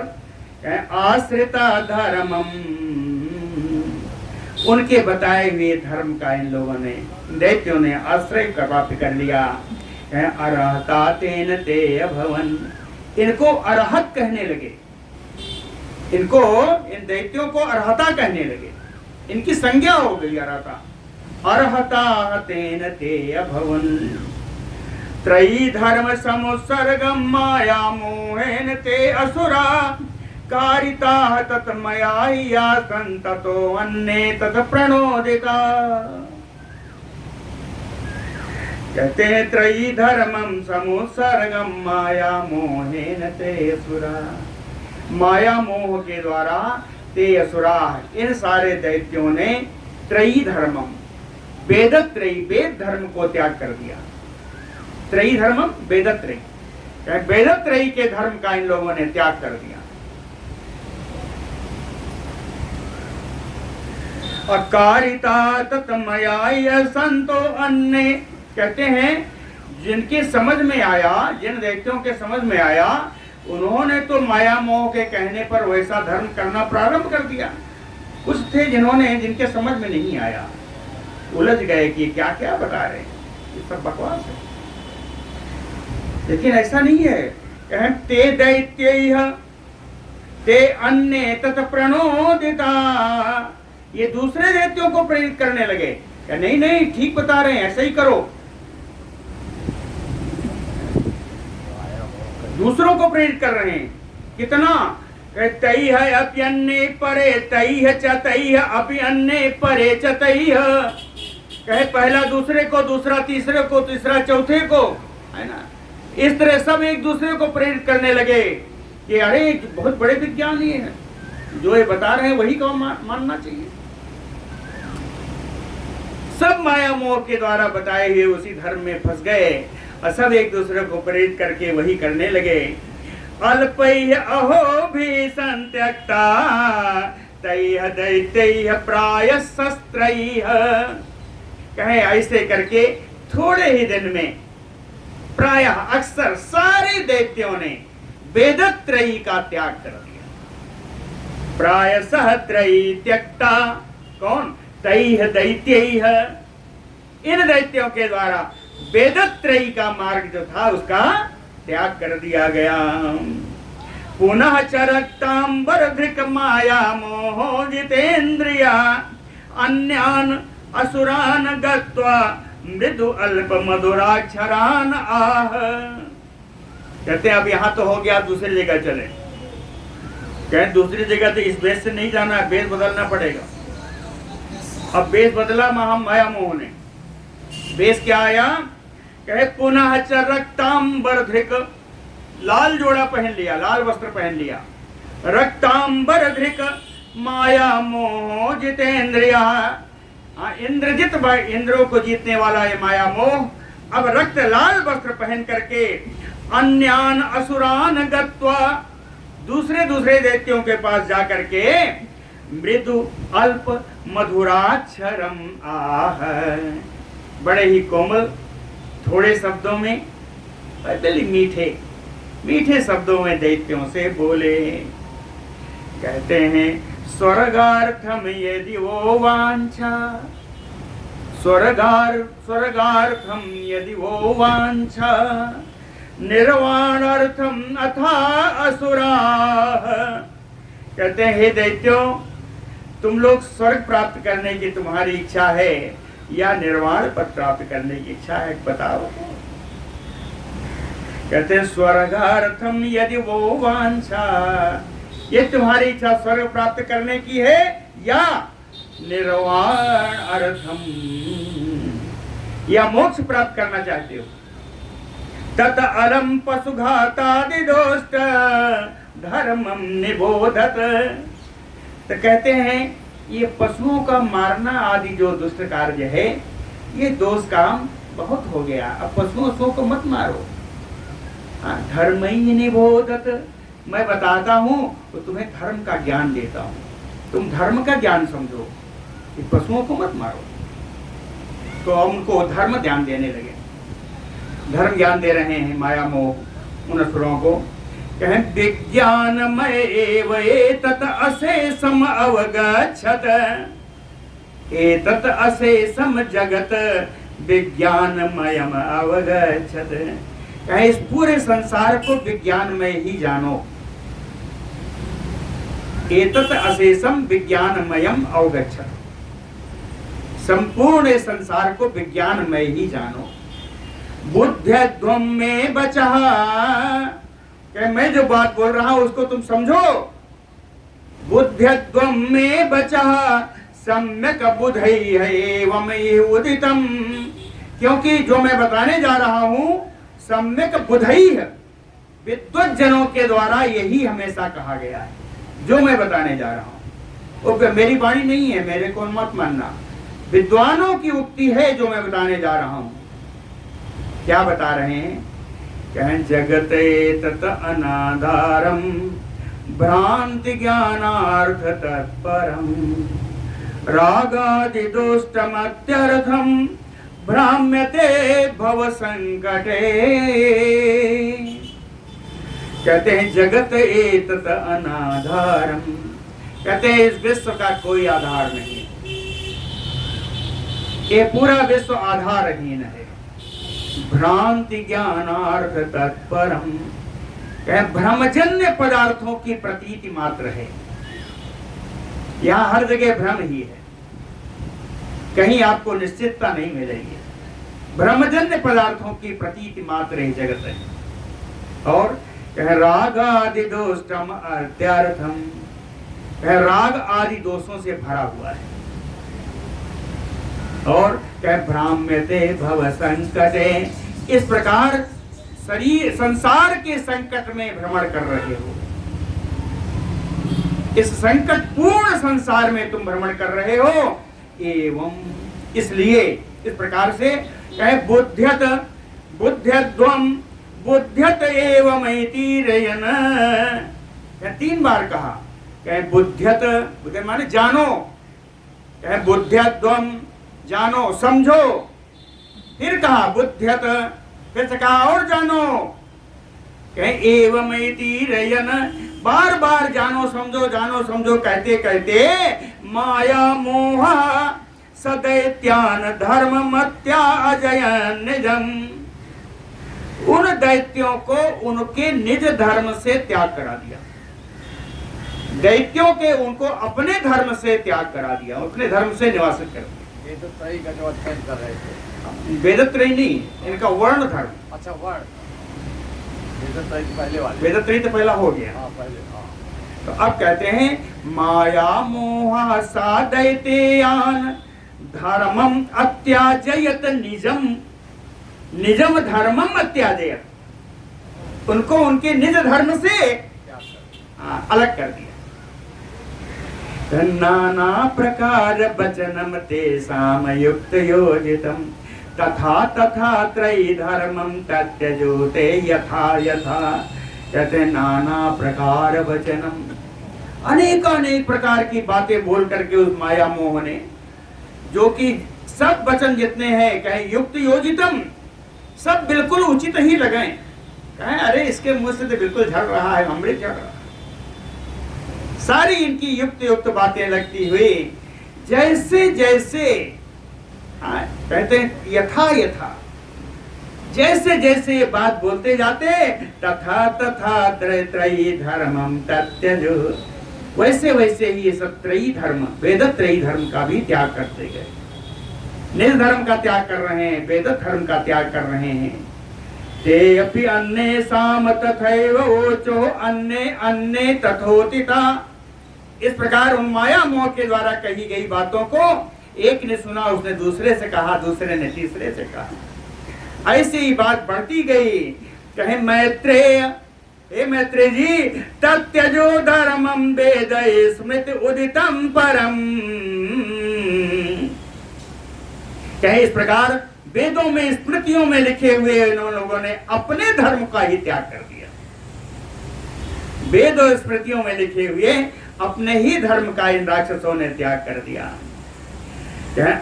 आश्रिता धर्मम, उनके बताए हुए धर्म का इन लोगों ने, दैत्यों ने आश्रय प्राप्त कर लिया। अरहता तेन ते अभवन, इनको अरहत कहने लगे, इनको, इन दैत्यों को अरहता कहने लगे, इनकी संज्ञा हो गई अरहता। अरहता तेन ते अभवन त्रयी धर्म समुत्सर्गम माया मोहेन ते असुरा कारिता तत्मया संततो अन्ये तत् प्रणोदिता। कहते हैं त्रयी धर्मम समुत्सर्गम माया मोहेन ते असुरा, माया मोह के द्वारा ते असुरा, इन सारे दैत्यों ने त्रयी धर्मम, वेदत्रयी, वेद धर्म को त्याग कर दिया। त्रयी धर्मम वेदत्रयी, वेदत्रयी के धर्म का इन लोगों ने त्याग कर दिया। अकारिता तत्मया संतो अन्य, कहते हैं जिनके समझ में आया, जिन व्यक्तियों के समझ में आया, उन्होंने तो माया मोह के कहने पर वैसा धर्म करना प्रारंभ कर दिया। कुछ थे जिनके समझ में नहीं आया, उलझ गए कि क्या क्या बता रहे हैं, ये सब बकवास है। लेकिन ऐसा नहीं है। ते दैत्यैः ते अन्ये तत् प्रणोदिता, ये दूसरे दैत्यों को प्रेरित करने लगे। क्या नहीं नहीं ठीक बता रहे हैं, ऐसा ही करो। दूसरों को प्रेरित कर रहे हैं। कितना? तैः अप्यन्ये परे तैः च तैः अप्यन्ये परे च तैः, कहे पहला दूसरे को, दूसरा तीसरे को, तीसरा चौथे को, है ना। इस तरह सब एक दूसरे को प्रेरित करने लगे कि अरे बहुत बड़े विज्ञानी हैं, जो ये बता रहे हैं वही को मानना चाहिए। सब माया मोह के द्वारा बताए हुए उसी धर्म में फंस गए और सब एक दूसरे को प्रेरित करके वही करने लगे। अल्पैः अहो भी संत्यक्ता तैः दैत्यैः प्रायः शस्त्रैः, कहे ऐसे करके थोड़े ही दिन में प्रायः अक्सर सारे दैत्यों ने वेदत्रयी का त्याग कर दिया। प्रायः त्रयी त्यक्ता, कौन? तैः दैत्यैः, इन दैत्यों के द्वारा वेदत्रयी का मार्ग जो था उसका त्याग कर दिया गया। पुनः चरक्तांबरधृक माया मोह जितेन्द्रिया अन्यान असुरान गत्वा मृदु अल्प मधुराक्षरान आह, कहते हैं अब यहाँ तो हो गया, दूसरी जगह चले। कहें दूसरी जगह तो इस बेस से नहीं जाना है, बेस बदलना पड़ेगा। अब बेस बदला माया मोह ने। बेस क्या आया? कहे पुनः रक्तांबर धृक, लाल जोड़ा पहन लिया, लाल वस्त्र पहन लिया। रक्तांबर धृक माया मोह जितेन्द्रिया, इंद्रजित, इंद्रों को जीतने वाला ये माया मोह अब रक्त लाल वस्त्र पहन करके अन्यान असुरान गत्वा, दूसरे दूसरे दैत्यों के पास जाकर के मृदु अल्प मधुराक्षरम आह, बड़े ही कोमल थोड़े शब्दों में, बड़े मीठे मीठे शब्दों में दैत्यों से बोले। कहते हैं स्वर्गार्थम यदि वो वांछा, स्वर्गार्थम यदि वो वांछा निर्वाणार्थम अथा असुरा, कहते हैं हे दैत्यों, तुम लोग स्वर्ग प्राप्त करने की तुम्हारी इच्छा है या निर्वाण पद प्राप्त करने की इच्छा है, बताओ। कहते हैं स्वर्गार्थम यदि वो वांछा, ये तुम्हारी इच्छा स्वर्ग प्राप्त करने की है या निर्वाण अर्थम, या मोक्ष प्राप्त करना चाहते हो। तत अलम पशुघातादि दोष्ट धर्मम निबोधत, तो कहते हैं ये पशुओं का मारना आदि जो दुष्ट कार्य है, ये दोष काम बहुत हो गया, अब पशुओं को मत मारो। धर्म ही निबोधत, मैं बताता हूँ तो तुम्हें धर्म का ज्ञान देता हूँ, तुम धर्म का ज्ञान समझो, कि पशुओं को मत मारो। तो उनको धर्म ज्ञान देने लगे, धर्म ज्ञान दे रहे हैं माया मोह उन असुरों को। कहें विज्ञानमय एव एतत् अशेषम अवगच्छत, एतत् अशेषम जगत विज्ञानमयम अवगच्छत, कहें इस पूरे संसार को विज्ञानमय ही जानो। एतत् अशेषम विज्ञानमयम अवगच्छत, संपूर्ण संसार को विज्ञानमय ही जानो। बुद्ध्यध्वम में बचा, कि मैं जो बात बोल रहा हूं उसको तुम समझो। बुद्ध्यध्वम में बचा सम्यक बुद्धि है एवं उदितम, क्योंकि जो मैं बताने जा रहा हूं सम्यक बुद्धि है, विद्वत जनों के द्वारा यही हमेशा कहा गया है। जो मैं बताने जा रहा हूं वो मेरी वाणी नहीं है, मेरे को मत मानना, विद्वानों की उक्ति है जो मैं बताने जा रहा हूं। क्या बता रहे हैं? कहें जगते तत अनाधारम भ्रांति ज्ञानार्थ तत्परम रागादिदुष्टमत्यर्थम भ्राम्यते भव संकटे। कहते हैं जगत एतत् अनाधारम, कहते हैं इस विश्व का कोई आधार नहीं है, ये पूरा विश्व आधारहीन है। भ्रांति ज्ञानार्थ तत्परम, कहे भ्रमजन्य पदार्थों की प्रतीति मात्र है। यहां हर जगह भ्रम ही है, कहीं आपको निश्चितता नहीं मिलेगी। भ्रमजन्य पदार्थों की प्रतीति मात्र ही जगत है। और कह राग आदि दोषम अत्यार्थम, कह राग आदि दोषों से भरा हुआ है। और कह भ्राम्यते भव संकटे, इस प्रकार शरीर संसार के संकट में भ्रमण कर रहे हो, इस संकट पूर्ण संसार में तुम भ्रमण कर रहे हो। एवं इसलिए इस प्रकार से कहे बुद्ध्यत बुद्ध्यद्वम बुद्ध्यत एवं ऐतिरयन, तीन बार कहा। कहे बुद्ध्यत, बुद्ध माने जानो, कहे बुद्ध्यद्वम जानो समझो, फिर कहा बुद्ध्यत, फिर से कहा और जानो, कहे एवं ऐतिरयन, बार बार जानो समझो कहते कहते माया मोह सदैत्यान धर्म मत्या अजयन निजम, उन दैत्यों को उनके निज धर्म से त्याग करा दिया। दैत्यों के उनको अपने धर्म से त्याग करा दिया, अपने धर्म से निवासित कर दिया। वेदत्रयी का जो अध्ययन कर रहे थे, वेदत्रयी नहीं, इनका वर्ण धर्म। अच्छा वर्ण, वेदत्रयी तो पहले वाले, वेदत्रयी तो पहला हो गया। हाँ पहले, हाँ। तो अब कहते हैं माया मोहा सादैतेयान धर्मम अत्याजयत निजम, निजम धर्मम अत्याजयत, उनको उनके निज धर्म से अलग कर दिया। नाना प्रकार वचनम तेषाम युक्त योजितम तथा तथा त्रयी धर्मम तत्यजोते यथा यथा, कहते नाना प्रकार वचनम, अनेक अनेक प्रकार की बातें बोल करके उस माया मोह ने, जो कि सब वचन जितने हैं कहे युक्त योजितम, सब बिल्कुल उचित ही लगे। कहे अरे इसके मुंह से तो बिल्कुल झड़ रहा है, अमृत झड़ रहा है। सारी इनकी युक्त युक्त बातें लगती हुई जैसे जैसे, कहते हैं यथा यथा, जैसे जैसे ये बात बोलते जाते तथा तथा त्रयी धर्मम तत्यजो, वैसे वैसे ही ये सब त्रयी धर्म, वेद त्रयी धर्म का भी त्याग करते गए। निज धर्म का त्याग कर रहे हैं, वेद धर्म का त्याग कर रहे हैं। ते अपि अन्ये साम तथैव ओचो अन्ये अन्ये तथोतिता, इस प्रकार उन माया मोह के द्वारा कही गई बातों को एक ने सुना, उसने दूसरे से कहा, दूसरे ने तीसरे से कहा, ऐसी ही बात बढ़ती गई। कहे मैत्रेय, हे मैत्रेय जी, तत्यजो धर्मम वेद स्मृति उदितम परम, कहे इस प्रकार वेदों में स्मृतियों में लिखे हुए इन लोगों ने अपने धर्म का ही त्याग कर दिया। वेद और स्मृतियों में लिखे हुए अपने ही धर्म का इन राक्षसों ने त्याग कर दिया।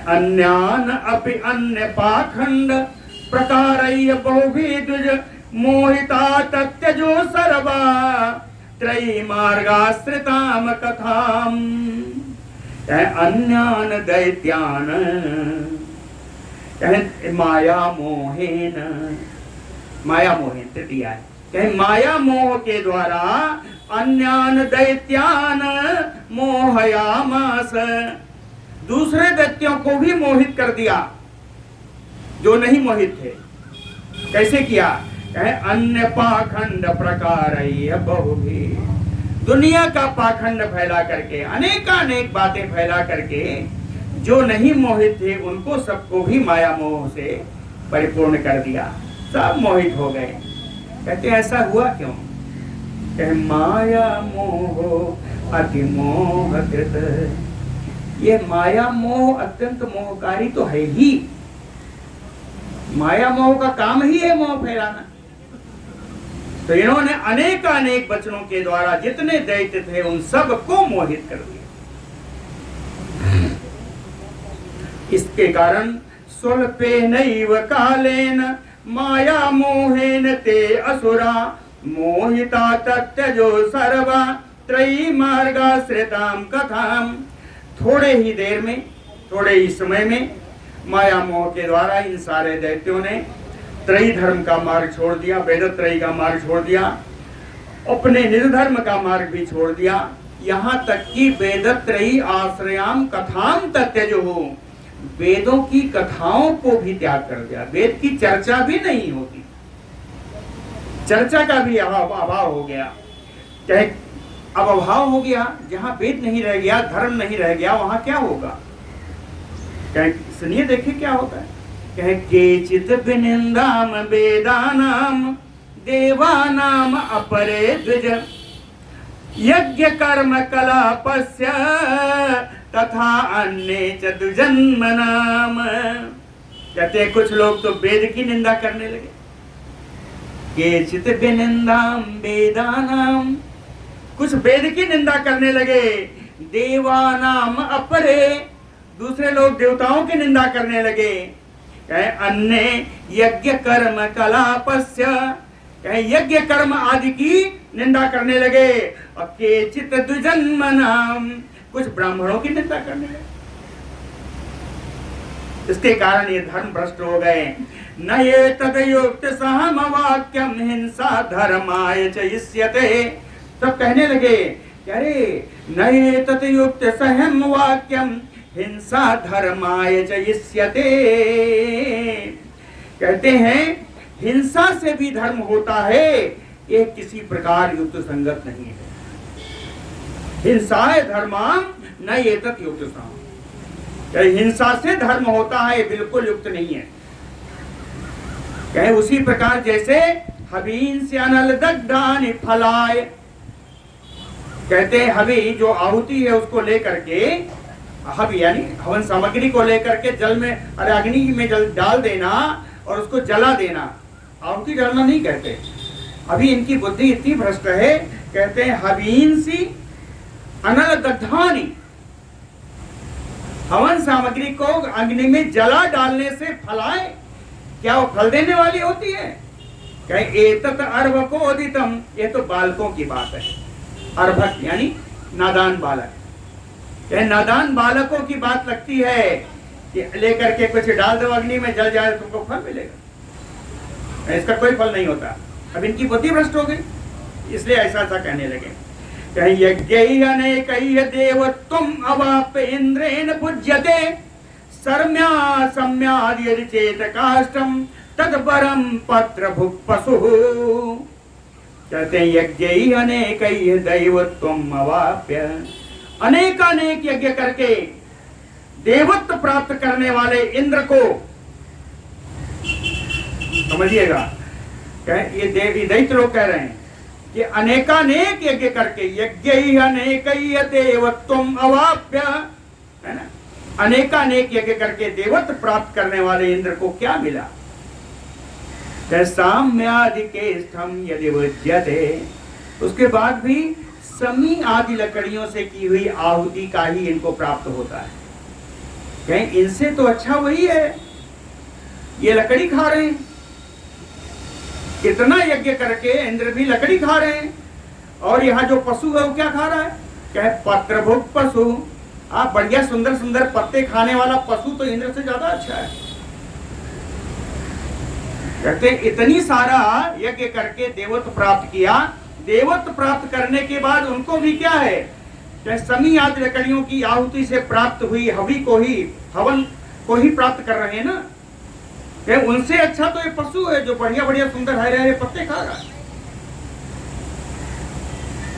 अन्यान अपि अन्य पाखंड प्रकारैः बहुविधुज मोहिता तत्यजो सर्वा त्रयी मार्गाश्रिताम कथाम, अन्यान दैत्यान, माया मोहेन, माया मोहेन तृतीया है, कहे माया मोह के द्वारा अन्यान दैत्यान मोहयामास, दूसरे दैत्यों को भी मोहित कर दिया जो नहीं मोहित थे। कैसे किया? कहे अन्य पाखंड प्रकार बहुभी, दुनिया का पाखंड फैला करके, अनेकानेक बातें फैला करके जो नहीं मोहित थे उनको सबको भी माया मोह से परिपूर्ण कर दिया, सब मोहित हो गए। कहते ऐसा हुआ क्यों? कहे माया मोह अति मोह कृत, ये माया मोह अत्यंत मोहकारी तो है ही, माया मोह का काम ही है मोह फैलाना। तो इन्होंने अनेक अनेक वचनों के द्वारा जितने दैत्य थे उन सब को मोहित कर दिया। इसके कारण स्वल्पेनैव कालेन माया मोहेन ते असुरा मोहिता तत्यजो सर्वा त्रयी मार्गाश्रिताम कथाम। थोड़े ही देर में, थोड़े ही समय में माया मोह के द्वारा इन सारे दैत्यों ने त्रयी धर्म का मार्ग छोड़ दिया, वेदत्रयी का मार्ग छोड़ दिया, अपने निज धर्म का मार्ग भी छोड़ दिया। यहाँ तक कि वेदत्रयी आश्रयाम कथाम तत्यजो, वेदों की कथाओं को भी त्याग कर दिया। वेद की चर्चा भी नहीं होती, चर्चा का भी अभाव हो गया। चाहे अब अभाव हो गया, जहां वेद नहीं रह गया, धर्म नहीं रह गया, वहां क्या होगा? सुनिए, देखिए क्या होता है। कहे केचित विनिंदाम वेदानाम देवानाम अपरे द्विज यज्ञ कर्म कलापस्य तथा अन्य च दुजन्मनाम। कहते कुछ लोग तो वेद की निंदा करने लगे। केचित विनिंदाम वेदानाम, कुछ वेद की निंदा करने लगे। देवानाम अपरे, दूसरे लोग देवताओं की निंदा करने लगे। अन्य यज्ञ कर्म कलापस्य, यज्ञ कर्म आदि की निंदा करने लगे। और केचित द्विजन्मनाम, कुछ ब्राह्मणों की निंदा करने लगे। इसके कारण ये धर्म भ्रष्ट हो गए। न ये तदयुक्त सहम वाक्यम हिंसा धर्माय चयिष्यते। सब कहने लगे अरे नये ततयुक्त सहम वाक्यम हिंसा धर्माय चयिष्यते। कहते हैं हिंसा से भी धर्म होता है, ये किसी प्रकार युक्त संगत नहीं है। हिंसाय धर्माम न ये तत् युक्त सहम, हिंसा से धर्म होता है, बिल्कुल युक्त नहीं है। कहे उसी प्रकार जैसे हवीन से अनल दग्धानि फलाय, कहते हैं हवि जो आहुति है उसको लेकर के, हवि यानी हवन सामग्री को लेकर के जल में, अरे अग्नि में जल डाल देना और उसको जला देना, आहुति डालना नहीं कहते। अभी इनकी बुद्धि इतनी भ्रष्ट है, कहते हैं हवीन सी अनल दग्धानि, हवन सामग्री को अग्नि में जला डालने से फलाए, क्या वो फल देने वाली होती है? कहे एतत अर्भकोदितम, ये तो बालकों की बात है। अर्भक यानी नादान बालक, कहे नादान बालकों की बात लगती है कि लेकर के कुछ डाल दो अग्नि में, जल जाए तुमको फल मिलेगा। इसका कोई फल नहीं होता। अब इनकी बुद्धि भ्रष्ट हो गई, इसलिए ऐसा ऐसा कहने लगे। कहीं यज्ञ अनेकैः देवत्वम अवाप्य इंद्रेण पूज्यते सर्म्या सम्यादि यदि चेत काष्ठम तदपरम पत्र भुक् पशु। कहते हैं यज्ञ अनेकैः दैवत्वम अवाप्य, अनेकानेक यज्ञ करके देवत्व प्राप्त करने वाले इंद्र को, समझिएगा, ये दैत्य लोग कह रहे हैं कि अनेकानेक यज्ञ करके, यज्ञ अनेकैः देवत्वम अवाप्य, है ना, अनेकानेक यज्ञ करके देवत्व प्राप्त करने वाले इंद्र को क्या मिला? साम्यादि केष्ठम यदि वज्यते, उसके बाद भी समी आदि लकड़ियों से की हुई आहुति का ही इनको प्राप्त होता है। कहीं इनसे तो अच्छा वही है, ये लकड़ी खा रहे हैं, कितना यज्ञ करके इंद्र भी लकड़ी खा रहे हैं, और यहाँ जो पशु है वो क्या खा रहा है? कहे पत्र भुक् पशु, आप बढ़िया सुंदर सुंदर पत्ते खाने वाला पशु तो इंद्र से ज्यादा अच्छा है। कहते इतनी सारा यज्ञ करके देवत्व प्राप्त किया, देवत्व प्राप्त करने के बाद उनको भी क्या है, समी आदि लकड़ियों की आहुति से प्राप्त हुई हवि को ही, हवन को ही प्राप्त कर रहे हैं ना। उनसे अच्छा तो ये पशु है जो बढ़िया बढ़िया सुंदर हरे हरे पत्ते खा रहा है।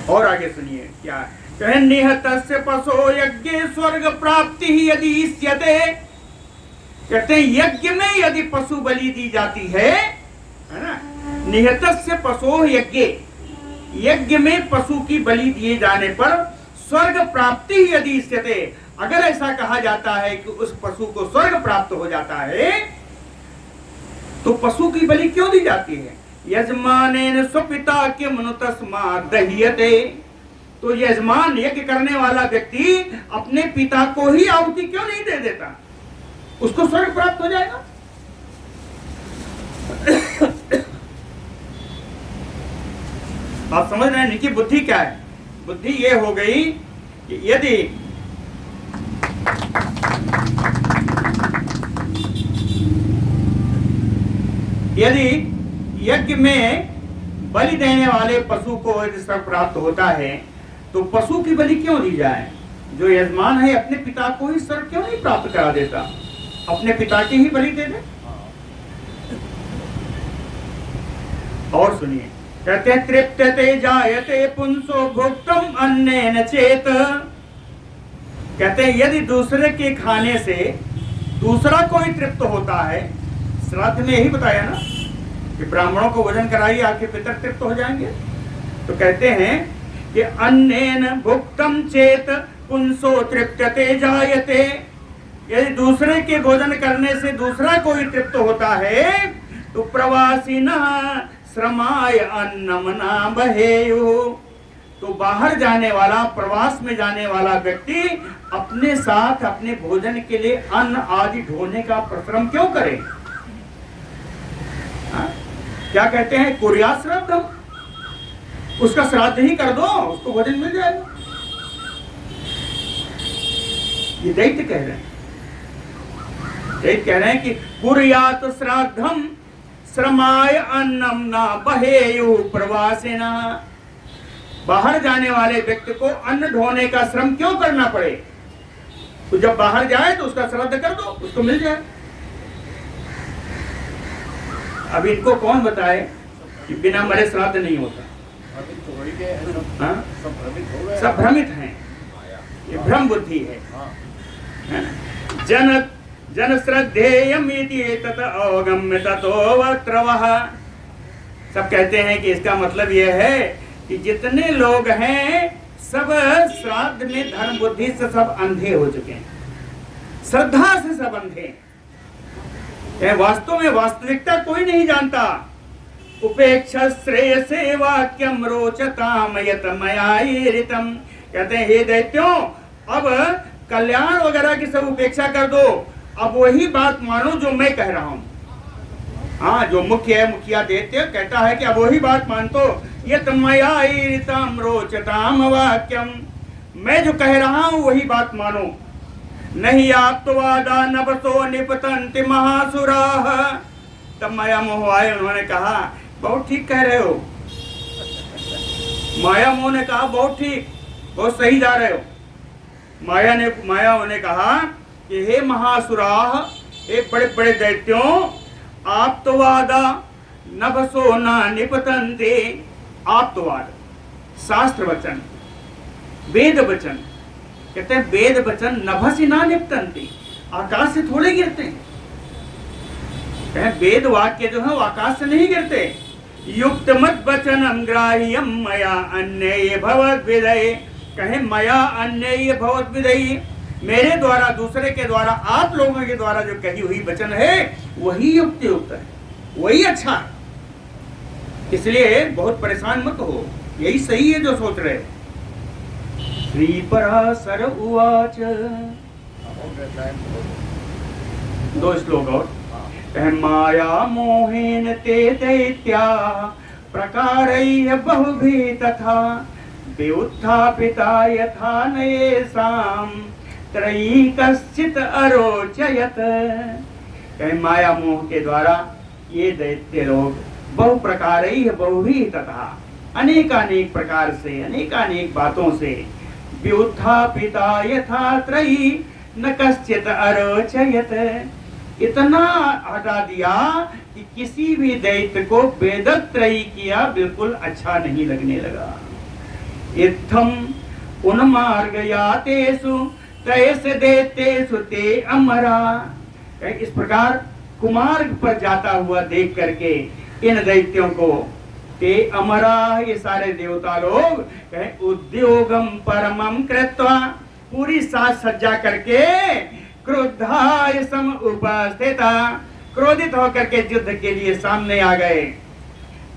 और आगे सुनिए क्या है, निहतस्य पशो यज्ञ स्वर्ग प्राप्ति ही यदि इष्यते। कहते हैं यज्ञ में यदि पशु बलि दी जाती है ना, निहतस्य पशो यज्ञ, यज्ञ में पशु की बलि दिए जाने पर स्वर्ग प्राप्ति ही यदि इष्यते, अगर ऐसा कहा जाता है कि उस पशु को स्वर्ग प्राप्त हो जाता है, तो पशु की बलि क्यों दी जाती है? यजमानेन स्वपिता किम नु तस्मात् दह्यते, तो यजमान यज्ञ करने वाला व्यक्ति अपने पिता को ही आहुति क्यों नहीं दे देता? उसको स्वर्ग प्राप्त हो जाएगा। आप समझ रहे हैं इनकी बुद्धि क्या है? बुद्धि ये हो गई कि यदि यज्ञ में बलि देने वाले पशु को यदि स्वर्ग प्राप्त होता है तो पशु की बलि क्यों दी जाए? जो यजमान है अपने पिता को ही स्वर्ग क्यों नहीं प्राप्त करा देता? अपने पिता की ही बलि दे दे। और सुनिए, कहते हैं तृप्यते जायते पुंसो भुक्तम अन्नेन चेत। कहते हैं यदि दूसरे के खाने से दूसरा कोई तृप्त होता है, श्राद्ध में यही बताया ना कि ब्राह्मणों को भोजन कराइए आपके पितर तृप्त हो जाएंगे। तो कहते हैं कि अन्नेन भुक्तम चेत पुंसो तृप्यते जायते। यदि दूसरे के भोजन करने से दूसरा कोई तृप्त होता है तो प्रवासिनः श्रमाय अन्नम न बहेयु। तो बाहर जाने वाला, प्रवास में जाने वाला व्यक्ति अपने साथ अपने भोजन के लिए अन्न आदि ढोने का परिश्रम क्यों करे? क्या कहते हैं? कुर्यात् श्राद्धम, उसका श्राद्ध ही कर दो, उसको भोजन मिल जाएगा। ये दैत्य कह रहे हैं, दैत्य कह रहे हैं कि कुर्यात् श्राद्धम श्रमाय अन्नम न बहेयु प्रवासिना। बाहर जाने वाले व्यक्ति को अन्न ढोने का श्रम क्यों करना पड़े? तो जब बाहर जाए तो उसका श्राद्ध कर दो, उसको मिल जाए। अब इनको कौन बताए कि बिना मरे श्राद्ध नहीं होता? सब भ्रमित हैं, ये भ्रम बुद्धि है। जन श्रद्धेयमिति तत अवगम्य ततोवत्रवः। सब कहते हैं कि इसका मतलब यह है कि जितने लोग हैं सब श्राद्ध में धर्म बुद्धि से सब अंधे हो चुके हैं, श्रद्धा से सब अंधे हैं। वास्तव में वास्तविकता कोई नहीं जानता। उपेक्षा श्रेयसे वाक्यम रोचताम यत मयाईरितम। कहते हैं हे दैत्यों, अब कल्याण वगैरह की सब उपेक्षा कर दो, अब वही बात मानो जो मैं कह रहा हूं। हाँ, जो मुख्य है, मुखिया दैत्य कहता है कि अब वही बात मान तो यत मयाईरितम रोचताम वाक्यम। मैं जो कह रहा हूं वही बात मानो। नहीं आप तो वादा नभसो निपतन्ति महासुराः। तब माया मोह आए, उन्होंने कहा बहुत ठीक कह रहे हो। माया मोह ने कहा बहुत ठीक, बहुत सही जा रहे हो। माया ने कहा कि हे महासुराः, हे बड़े बड़े दैत्यों, आप तो वादा नभसो न निपतन्ते। आप तो वाद शास्त्र वचन, वेद वचन, कहते हैं वेद वचन नभसी ना निपतन्ते, आकाश से थोड़े गिरते हैं। वेद वाक्य जो है वो आकाश से नहीं गिरते। युक्त मत वचनम ग्राह्यम मया अन्यय भवद विदय। कहे मया अन्यय भवद विदय, मेरे द्वारा, दूसरे के द्वारा, आप लोगों के द्वारा जो कही हुई वचन है वही युक्त है, वही अच्छा है। इसलिए बहुत परेशान मत हो, यही सही है जो सोच रहे। श्री पराशर उवाच। दो श्लोक और। माया मोहेन ते दैत्या प्रकारैः बहुभिः तथा व्युत्थापिता यथा नयेषां त्रयी कश्चित् अरोचयत्। माया मोह के द्वारा ये दैत्य लोग बहु प्रकारैः बहुभिः तथा अनेकानेक प्रकार से, अनेकानेक बातों से, व्युत्थापिता यथा त्रयी न कश्चित् अरोचयत्, इतना हटा दिया कि किसी भी दैत्य को वेदत्रयी किया बिल्कुल अच्छा नहीं लगने लगा। इत्थम उन्मार्ग यातेषु तैसे दैत्येषु ते अमरा। इस प्रकार कुमार्ग पर जाता हुआ देख करके इन दैत्यों को ते अमरा, ये सारे देवता लोग उद्योगम परमम कृत्वा, पूरी साज सज्जा करके क्रोधाय सम उपस्थिता, क्रोधित होकर के युद्ध के लिए सामने आ गए।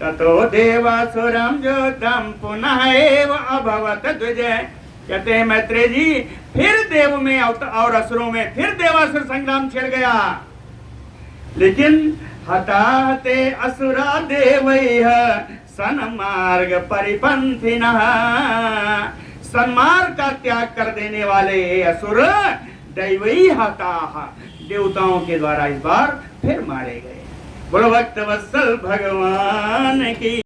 ततो देवासुरम योद्धम पुनः एव अभवत द्विजय। कहते हैं मैत्रेय जी, फिर देव में और असुरों में फिर देवासुर संग्राम छिड़ गया। लेकिन हताते असुरा देवैः सन्मार्ग परिपंथिनः, सन्मार्ग का त्याग कर देने वाले असुर दैवई हताः, देवताओं के द्वारा इस बार फिर मारे गए। बोलो भक्त वत्सल भगवान की।